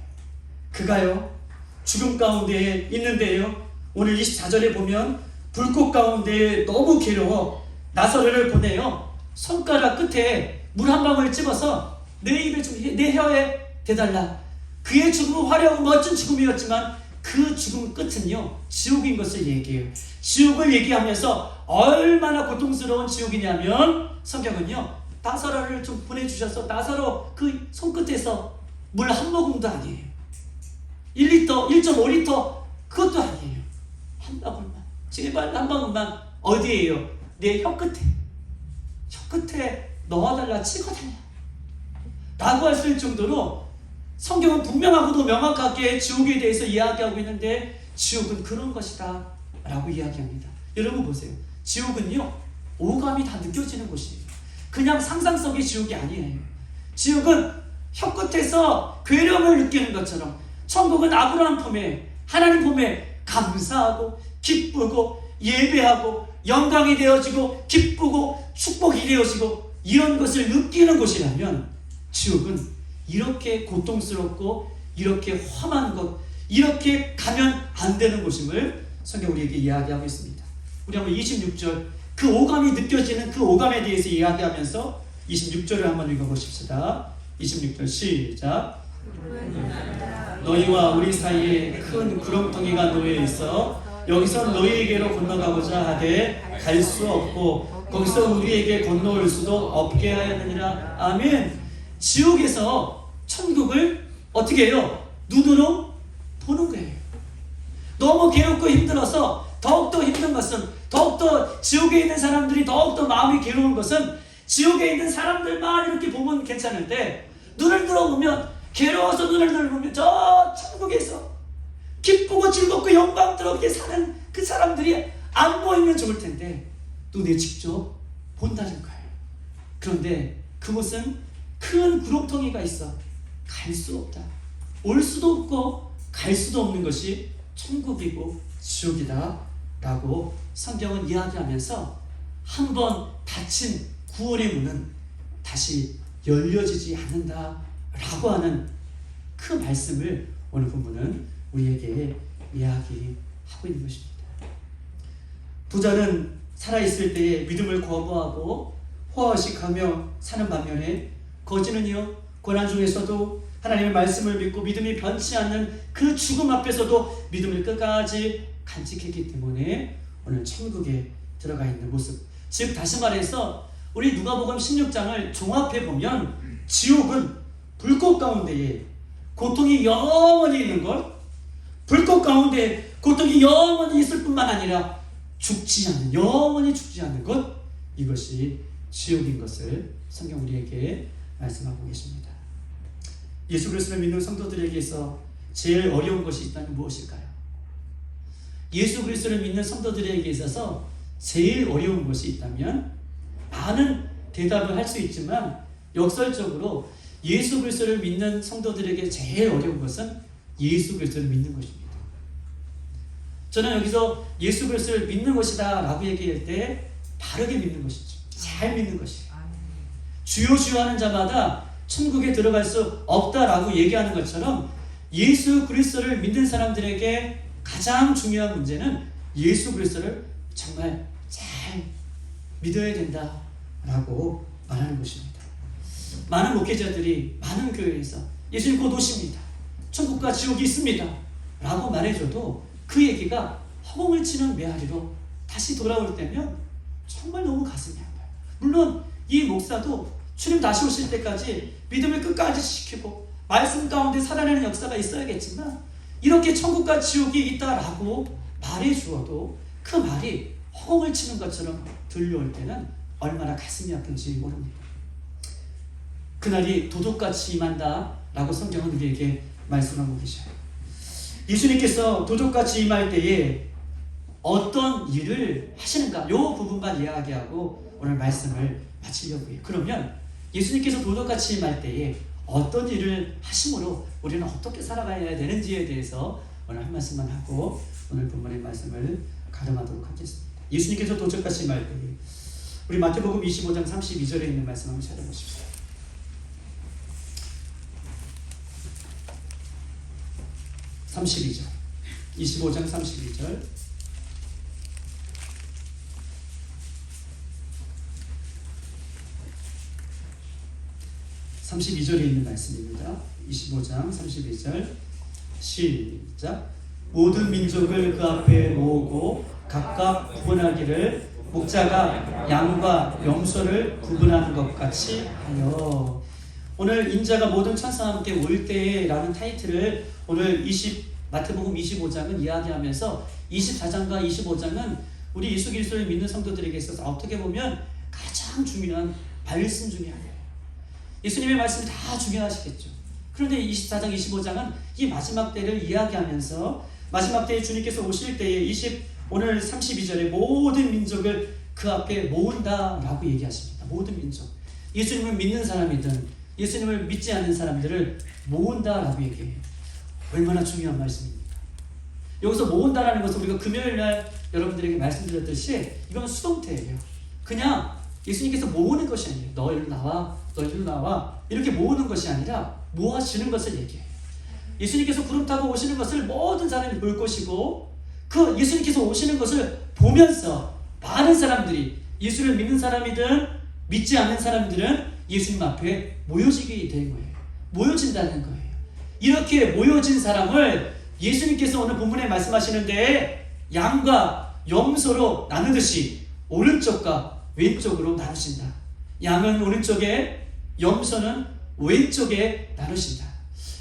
그가요 죽음 가운데 있는데요, 오늘 24절에 보면 불꽃 가운데 너무 괴로워 나사로를 보내요. 손가락 끝에 물 한 방울 집어서 내 입에 내 혀에 대달라. 그의 죽음은 화려하고 멋진 죽음이었지만 그 죽음 끝은요 지옥인 것을 얘기해요. 지옥을 얘기하면서 얼마나 고통스러운 지옥이냐면 성경은요 나사로를 좀 보내주셔서 나사로 그 손끝에서 물 한 모금도 아니에요. 1리터, 1.5리터 그것도 아니에요. 한 방울만, 제발 한 방울만 어디에요? 내 혀끝에, 혀끝에 넣어달라, 찍어달라 라고 하실 정도로 성경은 분명하고도 명확하게 지옥에 대해서 이야기하고 있는데 지옥은 그런 것이다 라고 이야기합니다. 여러분 보세요, 지옥은요 오감이 다 느껴지는 곳이에요. 그냥 상상 속의 지옥이 아니에요. 지옥은 혀끝에서 괴력을 느끼는 것처럼 천국은 아브라함 품에, 하나님 품에 감사하고 기쁘고 예배하고 영광이 되어지고 기쁘고 축복이 되어지고 이런 것을 느끼는 곳이라면 지옥은 이렇게 고통스럽고 이렇게 험한 것, 이렇게 가면 안 되는 곳임을 성경 우리에게 이야기하고 있습니다. 우리 한번 26절 그 오감이 느껴지는 그 오감에 대해서 이야기하면서 26절을 한번 읽어보십시다. 26절 시작. 너희와 우리 사이에 큰 구렁텅이가 놓여 있어 여기서 너희에게로 건너가고자 하되 갈 수 없고 거기서 우리에게 건너올 수도 없게 하였느니라. 아멘. 지옥에서 천국을 어떻게 해요? 눈으로 보는 거예요. 너무 괴롭고 힘들어서 더욱더 힘든 것은, 더욱더 지옥에 있는 사람들이 더욱더 마음이 괴로운 것은 지옥에 있는 사람들만 이렇게 보면 괜찮은데 눈을 들어보면, 괴로워서 눈을 들어보면 저 천국에서 기쁘고 즐겁고 영광스럽게 사는 그 사람들이 안 보이면 좋을 텐데 눈에 직접 본다는 거예요. 그런데 그곳은 큰 구렁텅이가 있어 갈 수 없다. 올 수도 없고 갈 수도 없는 것이 천국이고 지옥이다 라고 성경은 이야기하면서 한번 닫힌 구원의 문은 다시 열려지지 않는다 라고 하는 그 말씀을 오늘 본문은 우리에게 이야기하고 있는 것입니다. 부자는 살아있을 때에 믿음을 거부하고 호화의식하며 사는 반면에 거지는요, 고난 중에서도 하나님의 말씀을 믿고 믿음이 변치 않는 그 죽음 앞에서도 믿음을 끝까지 간직했기 때문에 오늘 천국에 들어가 있는 모습. 즉 다시 말해서 우리 누가복음 16장을 종합해 보면 지옥은 불꽃 가운데에 고통이 영원히 있는 것, 불꽃 가운데 고통이 영원히 있을 뿐만 아니라 죽지 않는, 영원히 죽지 않는 것, 이것이 지옥인 것을 성경 우리에게 말씀하고 계십니다. 예수 그리스도를 믿는 성도들에게서 제일 어려운 것이 있다면 무엇일까요? 예수 그리스도를 믿는 성도들에게 있어서 제일 어려운 것이 있다면 많은 대답을 할 수 있지만 역설적으로 예수 그리스도를 믿는 성도들에게 제일 어려운 것은 예수 그리스도를 믿는 것입니다. 저는 여기서 예수 그리스도를 믿는 것이다 라고 얘기할 때 바르게 믿는 것이죠. 잘 믿는 것이에요. 주여 주여 하는 자마다 천국에 들어갈 수 없다라고 얘기하는 것처럼 예수 그리스도를 믿는 사람들에게 가장 중요한 문제는 예수 그리스도를 정말 잘 믿어야 된다라고 말하는 것입니다. 많은 목회자들이 많은 교회에서 예수님 곧 오십니다, 천국과 지옥이 있습니다 라고 말해줘도 그 얘기가 허공을 치는 메아리로 다시 돌아올 때면 정말 너무 가슴이 아파요. 물론 이 목사도 주님 다시 오실 때까지 믿음을 끝까지 지키고 말씀 가운데 살아내는 역사가 있어야겠지만 이렇게 천국과 지옥이 있다라고 말해주어도 그 말이 허공을 치는 것처럼 들려올 때는 얼마나 가슴이 아픈지 모릅니다. 그날이 도둑같이 임한다 라고 성경은 우리에게 말씀하고 계셔요. 예수님께서 도둑같이 임할 때에 어떤 일을 하시는가, 이 부분만 이야기하고 오늘 말씀을 마치려고 해요. 그러면 예수님께서 도둑같이 임할 때에 어떤 일을 하심으로 우리는 어떻게 살아가야 되는지에 대해서 오늘 한 말씀만 하고 오늘 본문의 말씀을 가름하도록 하겠습니다. 예수님께서 도둑같이 임할 때에 우리 마태복음 25장 32절에 있는 말씀 한번 찾아보십시오. 32절, 25장 32절. (32절에) 있는 말씀입니다. 25장 32절 시작. 모든 민족을 그 앞에 모으고 각각 구분하기를 목자가 양과 염소를 구분하는 것 같이 하여. 오늘 인자가 모든 천사와 함께 올 때에 라는 타이틀을 오늘 마태복음 25장은 이야기하면서 24장과 25장은 우리 예수 그리스도를 믿는 성도들에게 있어서 어떻게 보면 가장 중요한 말씀 중에 하나예요. 예수님의 말씀이 다 중요하시겠죠. 그런데 24장, 25장은 이 마지막 때를 이야기하면서 마지막 때에 주님께서 오실 때에 오늘 32절에 모든 민족을 그 앞에 모은다라고 얘기하십니다. 모든 민족. 예수님을 믿는 사람이든 예수님을 믿지 않는 사람들을 모은다라고 얘기해요. 얼마나 중요한 말씀입니까? 여기서 모은다라는 것은 우리가 금요일날 여러분들에게 말씀드렸듯이 이건 수동태예요. 그냥 예수님께서 모으는 것이 아니에요. 너 일로 나와, 너 일로 나와 이렇게 모으는 것이 아니라 모아지는 것을 얘기해요. 예수님께서 구름 타고 오시는 것을 모든 사람이 볼 것이고 그 예수님께서 오시는 것을 보면서 많은 사람들이 예수를 믿는 사람이든 믿지 않는 사람들은 예수님 앞에 모여지게 된 거예요. 모여진다는 거예요. 이렇게 모여진 사람을 예수님께서 오늘 본문에 말씀하시는데 양과 염소로 나누듯이 오른쪽과 왼쪽으로 나누신다. 양은 오른쪽에, 염소는 왼쪽에 나누신다.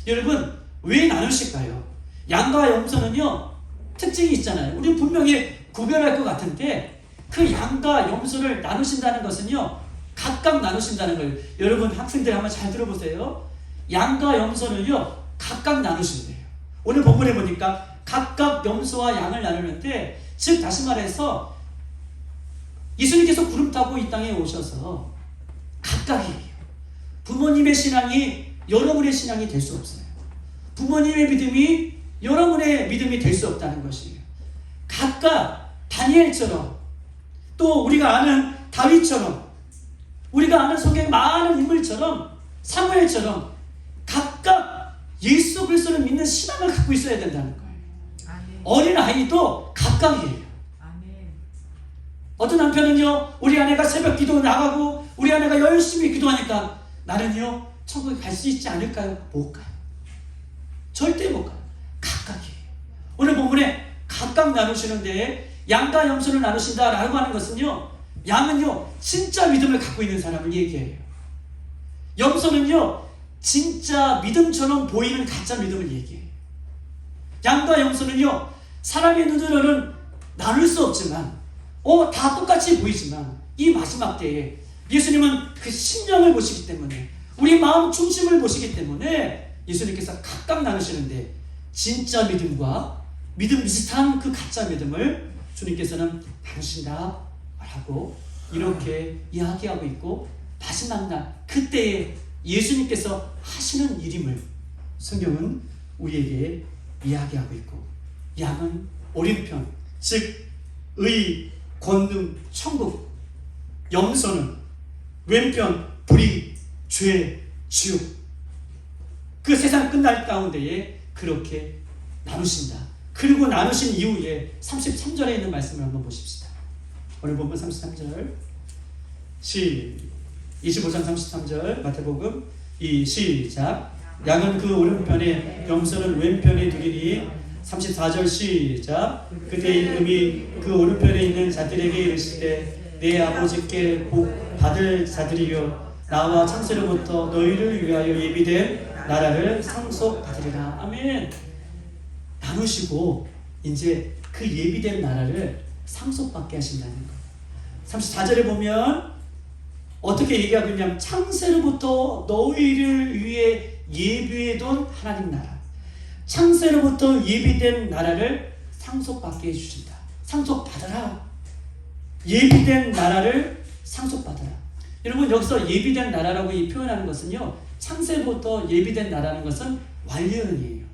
여러분, 왜 나누실까요? 양과 염소는요 특징이 있잖아요. 우리 분명히 구별할 것 같은데 그 양과 염소를 나누신다는 것은요 각각 나누신다는 거예요. 여러분 학생들 한번 잘 들어보세요. 양과 염소는요 각각 나누신대요. 오늘 본문에 보니까 각각 염소와 양을 나누는데, 즉 다시 말해서 예수님께서 구름 타고 이 땅에 오셔서 각각이에요. 부모님의 신앙이 여러분의 신앙이 될 수 없어요. 부모님의 믿음이 여러분의 믿음이 될 수 없다는 것이에요. 각각 다니엘처럼, 또 우리가 아는 다윗처럼, 우리가 아는 성경의 많은 인물처럼, 사무엘처럼 각각 예수 그리스도를 믿는 신앙을 갖고 있어야 된다는 거예요. 아멘. 어린아이도 각각이에요. 아멘. 어떤 남편은요, 우리 아내가 새벽 기도 나가고 우리 아내가 열심히 기도하니까 나는요 천국에 갈 수 있지 않을까요? 못 가요. 절대 못 가요. 각각이에요. 오늘 본문에 각각 나누시는데 양과 염소를 나누신다라고 하는 것은요, 양은요 진짜 믿음을 갖고 있는 사람을 얘기해요. 염소는요 진짜 믿음처럼 보이는 가짜 믿음을 얘기해요. 양과 염소는요 사람의 눈으로는 나눌 수 없지만 다 똑같이 보이지만 이 마지막 때에 예수님은 그 심령을 보시기 때문에, 우리 마음 중심을 보시기 때문에 예수님께서 각각 나누시는데 진짜 믿음과 믿음 비슷한 그 가짜 믿음을 주님께서는 나누신다라고 이렇게 이야기하고 있고, 마지막 날 그때에 예수님께서 하시는 일임을 성경은 우리에게 이야기하고 있고, 양은 오른편, 즉 의, 권능, 천국, 염소는 왼편, 불의, 죄, 지옥, 그 세상 끝날 가운데에 그렇게 나누신다. 그리고 나누신 이후에 33절에 있는 말씀을 한번 보십시다. 오늘 본문 33절 25장 33절 마태복음 시작. 양은 그 오른편에 염소는 왼편에 두리니 34절 시작. 그때 음이 그 오른편에 있는 자들에게 이르시되 내 아버지께 복 받을 자들이여 나와 창세로부터 너희를 위하여 예비된 나라를 상속받으리라. 아멘. 나누시고 이제 그 예비된 나라를 상속받게 하신다는 거예요. 34절에 보면 어떻게 얘기하고 있냐면 창세로부터 너희를 위해 예비해둔 하나님 나라, 창세로부터 예비된 나라를 상속받게 해주신다. 상속받아라. 예비된 나라를 상속받아라. 여러분 여기서 예비된 나라라고 표현하는 것은요, 창세로부터 예비된 나라는 것은 완료형이에요.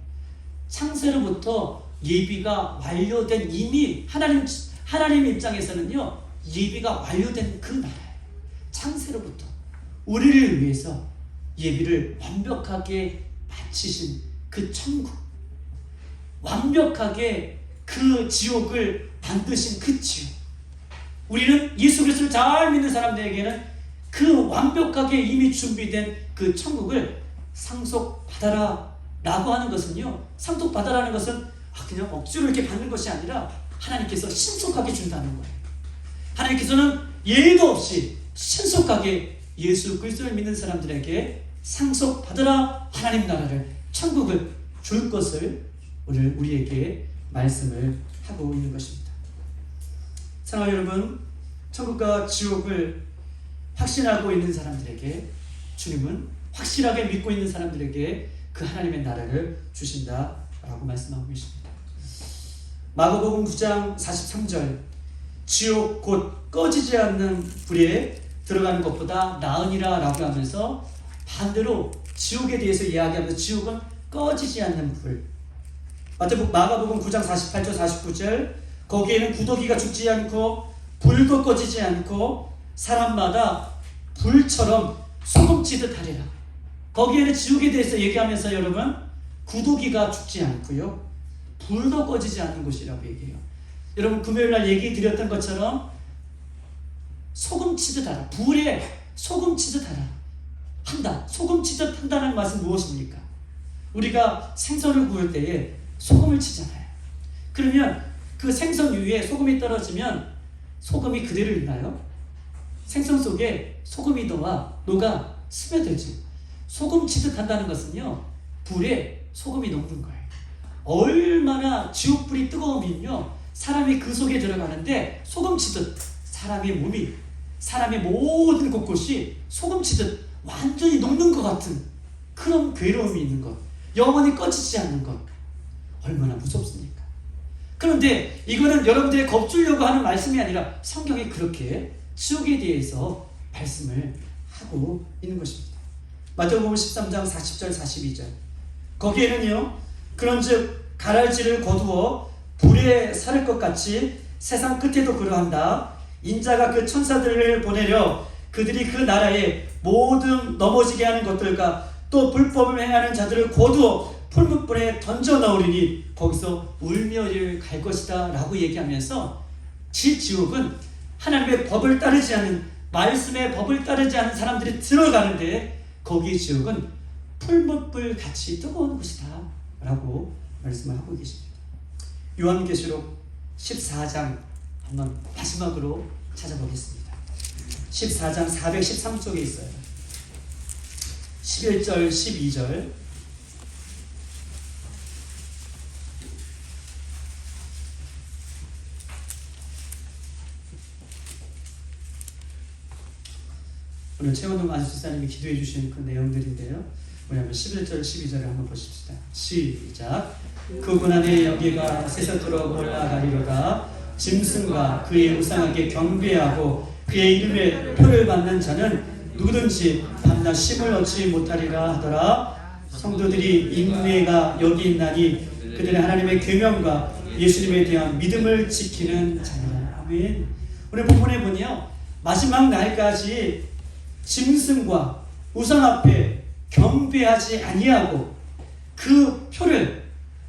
창세로부터 예비가 완료된, 이미 하나님 입장에서는요 예비가 완료된 그 나라예요. 창세로부터 우리를 위해서 예비를 완벽하게 마치신 그 천국, 완벽하게 그 지옥을 만드신 그 지옥, 우리는 예수 그리스도를 잘 믿는 사람들에게는 그 완벽하게 이미 준비된 그 천국을 상속받아라 라고 하는 것은요, 상속받아라는 것은 그냥 억지로 이렇게 받는 것이 아니라 하나님께서 신속하게 준다는 거예요. 하나님께서는 예의도 없이 신속하게 예수 그리스도를 믿는 사람들에게 상속받아라, 하나님 나라를, 천국을 줄 것을 오늘 우리에게 말씀을 하고 있는 것입니다. 사랑하는 여러분, 천국과 지옥을 확신하고 있는 사람들에게 주님은, 확실하게 믿고 있는 사람들에게 그 하나님의 나라를 주신다라고 말씀하고 계십니다. 마가복음 9장 43절 지옥 곧 꺼지지 않는 불에 들어가는 것보다 나으니라 라고 하면서 반대로 지옥에 대해서 이야기하면서 지옥은 꺼지지 않는 불. 마가복음 9장 48절 49절 거기에는 구더기가 죽지 않고 불도 꺼지지 않고 사람마다 불처럼 소금치듯 하리라. 거기에는 지옥에 대해서 얘기하면서 여러분 구더기가 죽지 않고요 불도 꺼지지 않는 곳이라고 얘기해요. 여러분 금요일날 얘기 드렸던 것처럼 소금치듯 하라, 불에 소금치듯 하라 한다. 소금치듯 한다는 것은 무엇입니까? 우리가 생선을 구울 때에 소금을 치잖아요. 그러면 그 생선 위에 소금이 떨어지면 소금이 그대로 있나요? 생선 속에 소금이 녹아 스며들지. 소금치듯 한다는 것은요 불에 소금이 녹는 거예요. 얼마나 지옥불이 뜨거우면요 사람이 그 속에 들어가는데 소금치듯 사람의 몸이, 사람의 모든 곳곳이 소금치듯 완전히 녹는 것 같은 그런 괴로움이 있는 것, 영원히 꺼지지 않는 것, 얼마나 무섭습니까? 그런데 이거는 여러분들의 겁주려고 하는 말씀이 아니라 성경이 그렇게 지옥에 대해서 말씀을 하고 있는 것입니다. 마태복음 13장 40절 42절 거기에는요, 그런즉 가랄지를 거두어 불에 사를 것 같이 세상 끝에도 그러한다. 인자가 그 천사들을 보내려 그들이 그 나라에 모든 넘어지게 하는 것들과 또 불법을 행하는 자들을 거두어 풀무불에 던져 넣으리니 거기서 울며 이를 갈 것이다 라고 얘기하면서 지옥은 하나님의 법을 따르지 않는, 말씀의 법을 따르지 않는 사람들이 들어가는데 거기 지옥은 풀무불 같이 뜨거운 곳이다 라고 말씀을 하고 계십니다. 요한계시록 14장 한번 마지막으로 찾아보겠습니다. 14장 413쪽에 있어요. 11절 12절 오늘 최원동 안수사님이 기도해 주신 그 내용들인데요. 우리 한번 11절 12절을 한번 보십시다. 시작. 그 고난의 여기가 세세토록 올라가리로다. 짐승과 그의 우상에게 경배하고 그의 이름에 표를 받는 자는 누구든지 밤낮 쉼을 얻지 못하리라 하더라. 성도들이 인내가 여기 있나니 그들의 하나님의 계명과 예수님에 대한 믿음을 지키는 자니라. 아멘. 오늘 본문에 보니요, 마지막 날까지 짐승과 우상 앞에 경배하지 아니하고 그 표를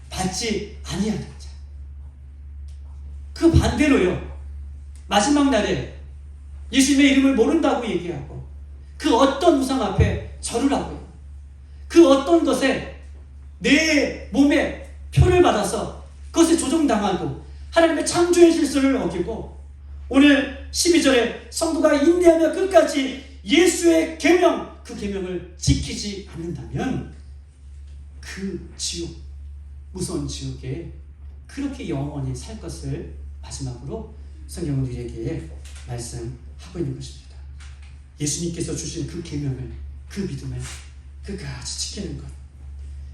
받지 아니하는 자. 그 반대로요, 마지막 날에 예수님의 이름을 모른다고 얘기하고 그 어떤 우상 앞에 절을 하고요, 그 어떤 것에 내 몸에 표를 받아서 그것에 조종당하고 하나님의 창조의 질서를 어기고 오늘 12절에 성도가 인내하며 끝까지 예수의 계명, 그 계명을 지키지 않는다면 그 지옥, 무서운 지옥에 그렇게 영원히 살 것을 마지막으로 성경은 우리에게 말씀하고 있는 것입니다. 예수님께서 주신 그 계명을, 그 믿음을 끝까지 지키는 것,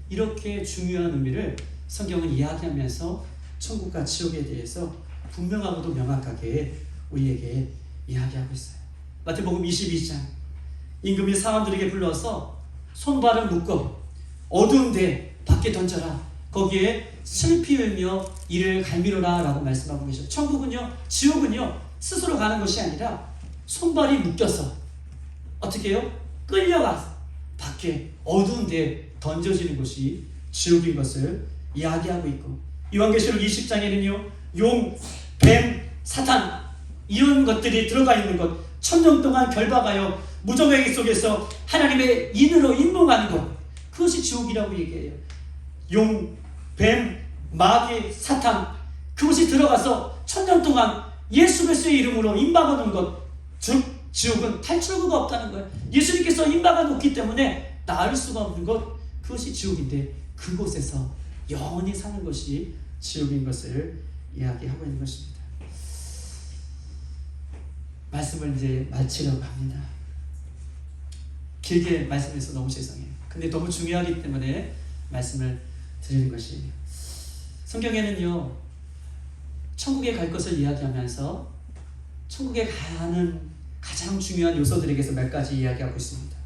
이렇게 중요한 의미를 성경은 이야기하면서 천국과 지옥에 대해서 분명하고도 명확하게 우리에게 이야기하고 있어요. 마태복음 22장, 임금이 사람들에게 불러서 손발을 묶어 어두운 데 밖에 던져라. 거기에 슬피 울며 이를 갈미로라 라고 말씀하고 계셔. 천국은요, 지옥은요, 스스로 가는 것이 아니라 손발이 묶여서 어떻게 해요? 끌려가 밖에 어두운 데 던져지는 것이 지옥인 것을 이야기하고 있고, 요한계시록 20장에는요 용, 뱀, 사탄 이런 것들이 들어가 있는 것, 천년 동안 결박하여 무저배기 속에서 하나님의 인으로 임몽하는 것, 그것이 지옥이라고 얘기해요. 용, 뱀, 마귀, 사탄, 그것이 들어가서 천년 동안 예수 그리스도의 이름으로 임박아 놓은 것, 즉 지옥은 탈출구가 없다는 거예요. 예수님께서 임박아 놓기 때문에 나을 수가 없는 것, 그것이 지옥인데 그곳에서 영원히 사는 것이 지옥인 것을 이야기하고 있는 것입니다. 말씀을 이제 마치려고 합니다. 길게 말씀해서 너무 죄송해요. 근데 너무 중요하기 때문에 말씀을 드리는 것이에요. 성경에는요, 천국에 갈 것을 이야기하면서 천국에 가야 하는 가장 중요한 요소들에게서 몇 가지 이야기하고 있습니다.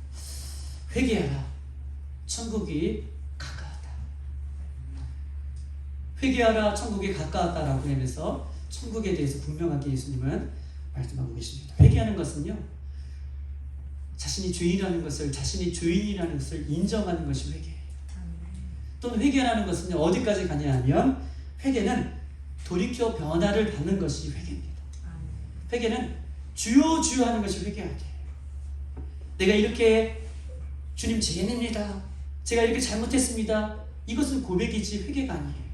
회개하라, 천국이 가까웠다. 회개하라, 천국이 가까웠다라고 하면서 천국에 대해서 분명하게 예수님은 말씀하고 계십니다. 회개하는 것은요, 자신이 죄인이라는 것을, 자신이 죄인이라는 것을 인정하는 것이 회개예요. 또는 회개하는 것은 어디까지 가냐 하면, 회개는 돌이켜 변화를 받는 것이 회개입니다. 회개는 주여 주여 하는 것이 회개하게. 내가 이렇게 주님 죄인입니다, 제가 이렇게 잘못했습니다, 이것은 고백이지 회개가 아니에요.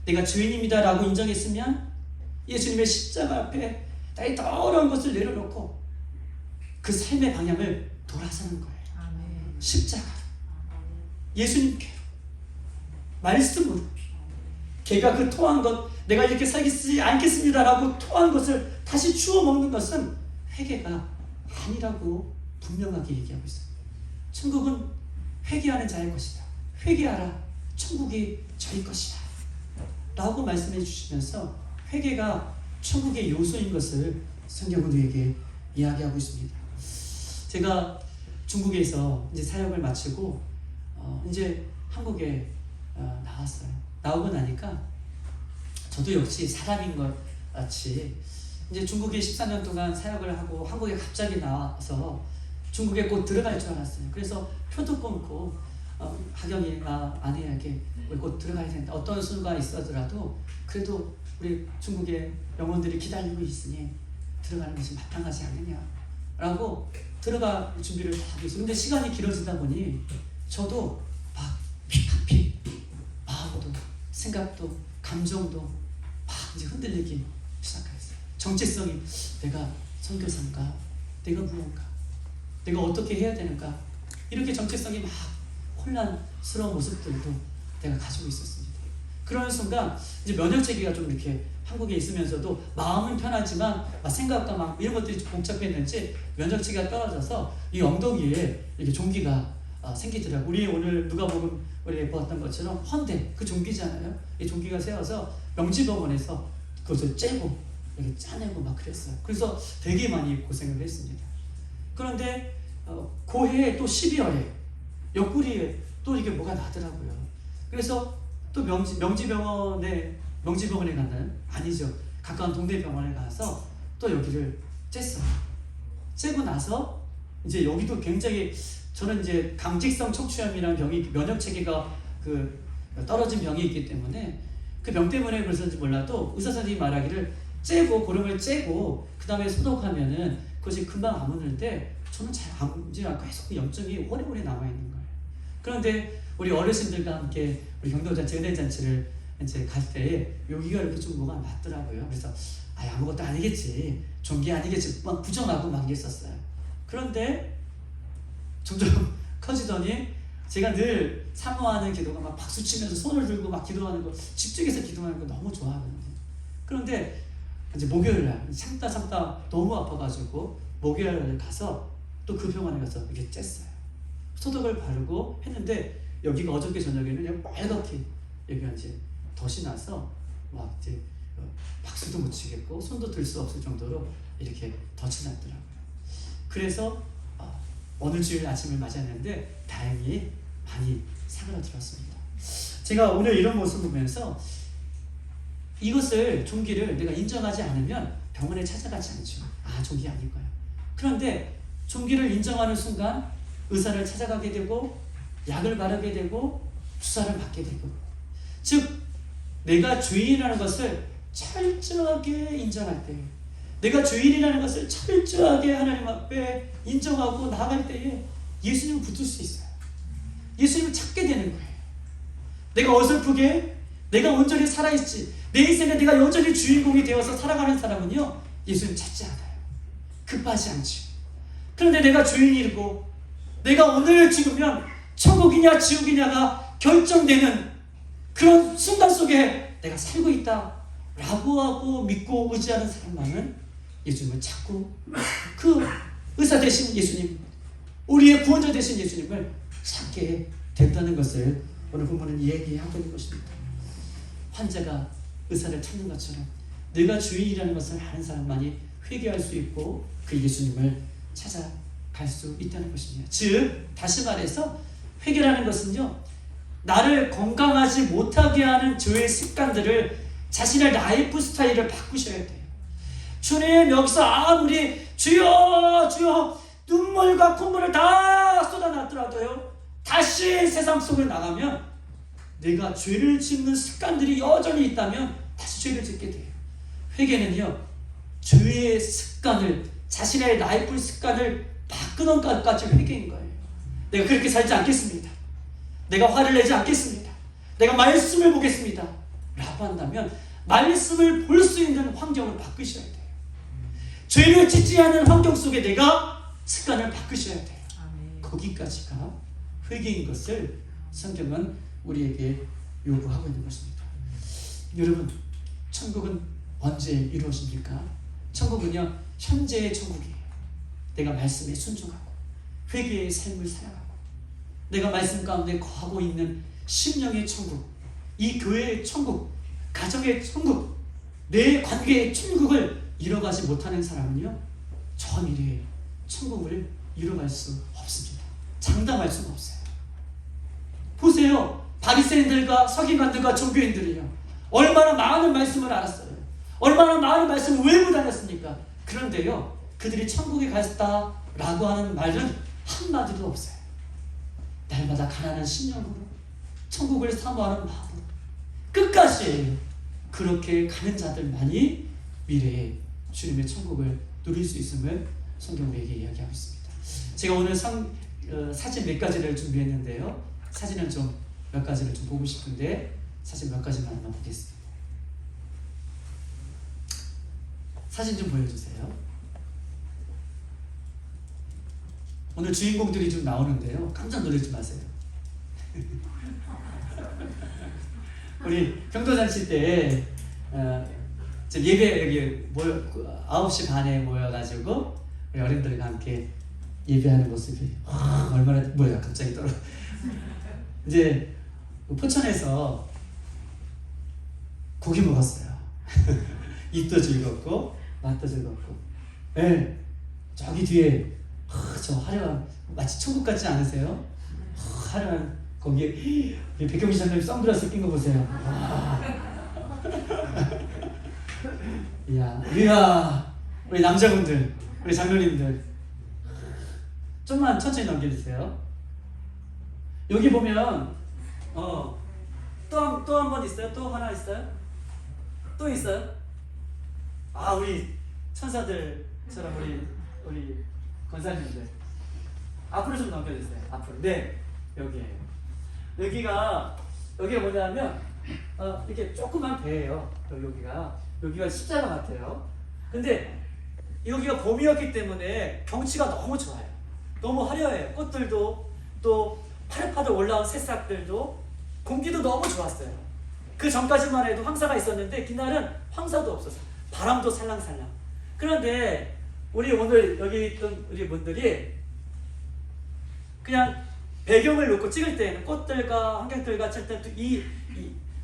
내가 죄인입니다 라고 인정했으면 예수님의 십자가 앞에 나의 더 어려운 것을 내려놓고 그 삶의 방향을 돌아서는 거예요. 아멘. 십자가, 예수님께 말씀으로 걔가 그 토한 것, 내가 이렇게 살지 않겠습니다 라고 토한 것을 다시 주워 먹는 것은 회개가 아니라고 분명하게 얘기하고 있어요. 천국은 회개하는 자의 것이다. 회개하라, 천국이 저희 것이다 라고 말씀해 주시면서 회개가 천국의 요소인 것을 성경은 우리에게 이야기하고 있습니다. 제가 중국에서 이제 사역을 마치고 이제 한국에 나왔어요. 나오고 나니까 저도 역시 사람인 것 같이 이제 중국에 14년 동안 사역을 하고 한국에 갑자기 나와서 중국에 곧 들어갈 줄 알았어요. 그래서 표도 끊고 하경이 아내에게 우리 곧 들어가야 된다. 어떤 수가 있어더라도 그래도 우리 중국의 영혼들이 기다리고 있으니 들어가는 것이 마땅하지 않느냐라고 들어갈 준비를 다 하고 있어요. 근데 시간이 길어지다 보니 저도 막 픽픽 마음도 생각도 감정도 막 이제 흔들리기 시작했어요. 정체성이 내가 선교사인가? 내가 무언가? 내가 어떻게 해야 되는가? 이렇게 정체성이 막 혼란스러운 모습들도 내가 가지고 있었습니다. 그런 순간 이제 면역체계가 좀 이렇게 한국에 있으면서도 마음은 편하지만 막 생각과 막 이런 것들이 복잡했는지 면역체계가 떨어져서 이 엉덩이에 이렇게 종기가 생기더라고요. 우리 오늘 누가복음 우리 보았던 것처럼 헌데 그 종기잖아요. 이 종기가 세워서 명지병원에서 그것을 째고 이렇게 짜내고 막 그랬어요. 그래서 되게 많이 고생을 했습니다. 그런데 고해 또 12월에 옆구리에 또 이게 뭐가 나더라고요. 그래서 또 명지병원에 갔나요? 아니죠. 가까운 동네 병원에 가서 또 여기를 쬐어요. 쬐고 나서 이제 여기도 굉장히 저는 이제 강직성 척추염이라는 병이 면역 체계가 떨어진 병이 있기 때문에 그 병 때문에 그랬는지 몰라도 의사 선생님이 말하기를 째고 고름을 째고 그 다음에 소독하면은 그것이 금방 안 오는데 저는 잘 안 오지만 계속 그 염증이 오래오래 남아 있는 거예요. 그런데 우리 어르신들과 함께 우리 경도잔치 은혜잔치를 이제 갈 때 여기가 이렇게 좀 뭐가 맞더라고요. 그래서 아무것도 아니겠지, 종기 아니겠지 막 부정하고 막 이랬었어요. 그런데 점점 커지더니 제가 늘 사모하는 기도가 막 박수 치면서 손을 들고 막 기도하는 거, 집중해서 기도하는 거 너무 좋아하거든요. 그런데 이제 목요일 날 참다 너무 아파가지고 목요일 날 가서 또 그 병원에 가서 이렇게 쬐어요. 소독을 바르고 했는데 여기가 어저께 저녁에는 그냥 빨갛게 여기가 이제 덫이 나서 막 이제 박수도 못 치겠고 손도 들 수 없을 정도로 이렇게 덫이 났더라고요. 그래서 오늘 주일 아침을 맞이했는데 다행히 많이 사그라들었습니다. 제가 오늘 이런 모습을 보면서 이것을 종기를 내가 인정하지 않으면 병원에 찾아가지 않죠. 종기 아닐 거야. 그런데 종기를 인정하는 순간 의사를 찾아가게 되고 약을 바르게 되고 주사를 맞게 되고, 즉 내가 죄인이라는 것을 철저하게 인정할 때, 내가 죄인이라는 것을 철저하게 하나님 앞에 인정하고 나아갈 때에 예수님을 붙들 수 있어요. 예수님을 찾게 되는 거예요. 내가 어설프게 내가 온전히 살아있지, 내 인생에 내가 여전히 주인공이 되어서 살아가는 사람은요 예수님 찾지 않아요. 급하지 않지. 그런데 내가 죄인이고 내가 오늘 죽으면 천국이냐 지옥이냐가 결정되는 그런 순간 속에 내가 살고 있다 라고 하고 믿고 의지하는 사람만은 예수님을 찾고 그 의사 되신 예수님, 우리의 구원자 되신 예수님을 찾게 된다는 것을 오늘 본문은 얘기하고 있는 것입니다. 환자가 의사를 찾는 것처럼 내가 주인이라는 것을 아는 사람만이 회개할 수 있고 그 예수님을 찾아갈 수 있다는 것입니다. 즉 다시 말해서 회개라는 것은요, 나를 건강하지 못하게 하는 죄의 습관들을, 자신의 라이프 스타일을 바꾸셔야 돼요. 주님, 여기서 아무리 주여 주여 눈물과 콧물을 다 쏟아놨더라도요, 다시 세상 속에 나가면 내가 죄를 짓는 습관들이 여전히 있다면 다시 죄를 짓게 돼요. 회개는요, 죄의 습관을, 자신의 라이프 습관을 바꾸는 것까지 회개인 거예요. 내가 그렇게 살지 않겠습니다. 내가 화를 내지 않겠습니다. 내가 말씀을 보겠습니다 라고 한다면 말씀을 볼 수 있는 환경을 바꾸셔야 돼요. 죄를 짓지 않는 환경 속에 내가 습관을 바꾸셔야 돼요. 거기까지가 회개인 것을 성경은 우리에게 요구하고 있는 것입니다. 여러분, 천국은 언제 이루어집니까? 천국은요, 현재의 천국이에요. 내가 말씀에 순종하고 회개의 삶을 살아가고 내가 말씀 가운데 거하고 있는 심령의 천국, 이 교회의 천국, 가정의 천국, 내 관계의 천국을 이뤄가지 못하는 사람은요, 저 미래에 천국을 이뤄갈 수 없습니다. 장담할 수가 없어요. 보세요. 바리새인들과 서기관들과 종교인들이요, 얼마나 많은 말씀을 알았어요. 얼마나 많은 말씀을 외우고 다녔습니까? 그런데요, 그들이 천국에 갔다라고 하는 말은 한마디도 없어요. 날마다 가난한 심령으로, 천국을 사모하는 마음으로 끝까지 그렇게 가는 자들만이 미래에 주님의 천국을 누릴 수 있음을 성경은 우리에게 이야기하고 있습니다. 제가 오늘 사진 몇 가지를 준비했는데요, 사진은 좀 몇 가지를 좀 보고 싶은데 사진 몇 가지만 한번 보겠습니다. 사진 좀 보여주세요. 오늘 주인공들이 좀 나오는데요, 깜짝 놀라지 마세요. 우리 경도잔치 때 예배 여기 9시 반에 모여가지고 우리 어른들과 함께 예배하는 모습이 얼마나 갑자기 떨어. 이제 포천에서 고기 먹었어요. 입도 즐겁고 맛도 즐겁고. 네, 저기 뒤에 저 화려한, 마치 천국 같지 않으세요? 화려한 거기에 백경지 장님 선글라스 낀 거 보세요. 이야, 우리 남자분들, 우리 장로님들, 좀만 천천히 넘겨주세요. 여기 보면 또 한 번 있어요? 또 하나 있어요? 또 있어요? 우리 천사들처럼 우리 권사님들 앞으로 좀 넘겨주세요. 앞으로. 네, 여기가 뭐냐면 이렇게 조그만 배예요. 여기가 십자가 같아요. 근데 여기가 봄이었기 때문에 경치가 너무 좋아요. 너무 화려해요. 꽃들도, 또 파릇파릇 올라온 새싹들도, 공기도 너무 좋았어요. 그 전까지만 해도 황사가 있었는데 그날은 황사도 없었어요. 바람도 살랑살랑. 그런데 우리 오늘 여기 있던 우리 분들이 그냥 배경을 놓고 찍을 때에는 꽃들과 환경들과 칠 때 이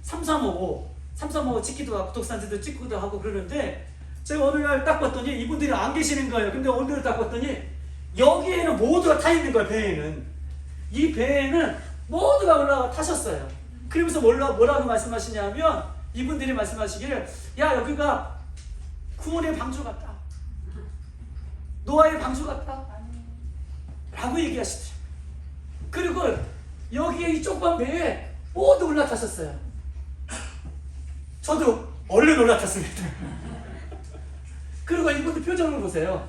3355 찍기도 하고 독산지도 찍기도 하고 그러는데, 제가 오늘 딱 봤더니 이분들이 안 계시는 거예요. 근데 오늘 딱 봤더니 여기에는 모두가 타 있는 거예요. 배에는. 이 배에는 모두가 올라가 타셨어요. 그러면서 뭐라고 말씀하시냐면, 이분들이 말씀하시기를, 야, 여기가 구원의 방주 같다, 노아의 방주 같다 라고 얘기하시더라고요. 그리고 여기에 이 좁은 배에 모두 올라타셨어요. 저도 얼른 올라탔습니다. 그리고 이분들 표정을 보세요.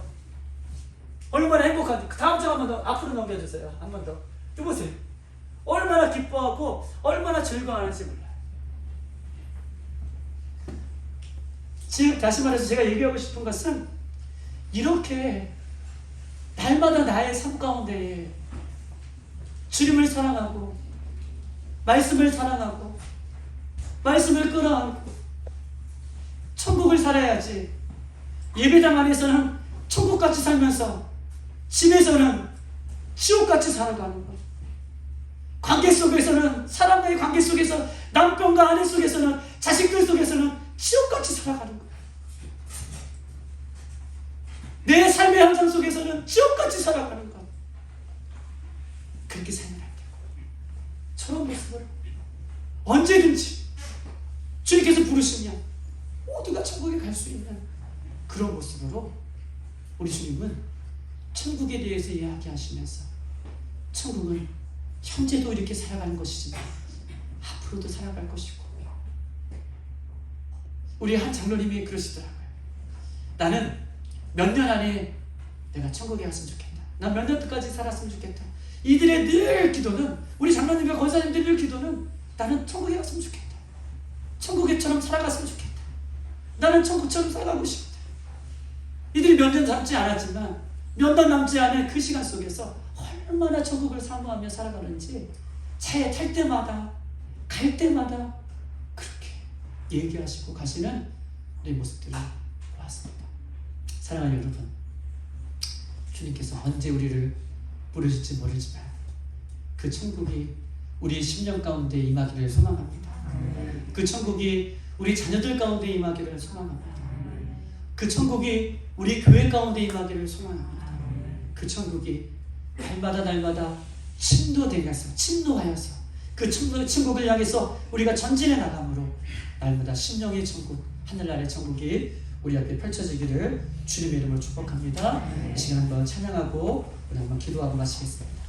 얼마나 행복한지. 다음 장 한 번 더 앞으로 넘겨주세요. 한 번 더. 또 보세요. 얼마나 기뻐하고 얼마나 즐거워하는지 몰라요. 지금 다시 말해서 제가 얘기하고 싶은 것은, 이렇게 날마다 나의 삶 가운데 주님을 사랑하고 말씀을 사랑하고 말씀을 끌어안고 천국을 살아야지, 예배당 안에서는 천국같이 살면서 집에서는 지옥같이 살아가는 것, 관계 속에서는, 사람과의 관계 속에서, 남편과 아내 속에서는, 자식들 속에서는 지옥같이 살아가는 것, 내 삶의 현장 속에서는 지옥같이 살아가는 것, 그렇게 살면 안 되고, 저런 모습을 언제든지 주님께서 부르시면 모두가 천국에 갈 수 있는 그런 모습으로 우리 주님은 천국에 대해서 이야기하시면서, 천국은 현재도 이렇게 살아가는 것이지만 앞으로도 살아갈 것이고, 우리 한 장로님이 그러시더라고요. 나는 몇 년 안에 내가 천국에 갔으면 좋겠다. 난 몇 년까지 살았으면 좋겠다. 이들의 늘 기도는, 우리 장로님과 권사님들 늘 기도는, 나는 천국에 갔으면 좋겠다. 천국에처럼 살아갔으면 좋겠다. 나는 천국처럼 살아가고 싶다. 이들이 몇 년 남지 않았지만, 몇 년 남지 않은 그 시간 속에서 얼마나 천국을 사모하며 살아가는지 차에 탈 때마다, 갈 때마다 그렇게 얘기하시고 가시는 우리 모습들을 보았습니다. 사랑하는 여러분, 주님께서 언제 우리를 부르실지 모르지만 그 천국이 우리의 심령 가운데 임하기를 소망합니다. 그 천국이 우리 자녀들 가운데 임하기를 소망합니다. 그 천국이 우리 교회 가운데 임하기를 소망합니다. 그 천국이 날마다 침노하여서 그 천국을 향해서 우리가 전진해 나감으로 날마다 심령의 천국, 하늘나라의 천국이 우리 앞에 펼쳐지기를 주님의 이름으로 축복합니다. 이 시간 한번 찬양하고 우리 한번 기도하고 마치겠습니다.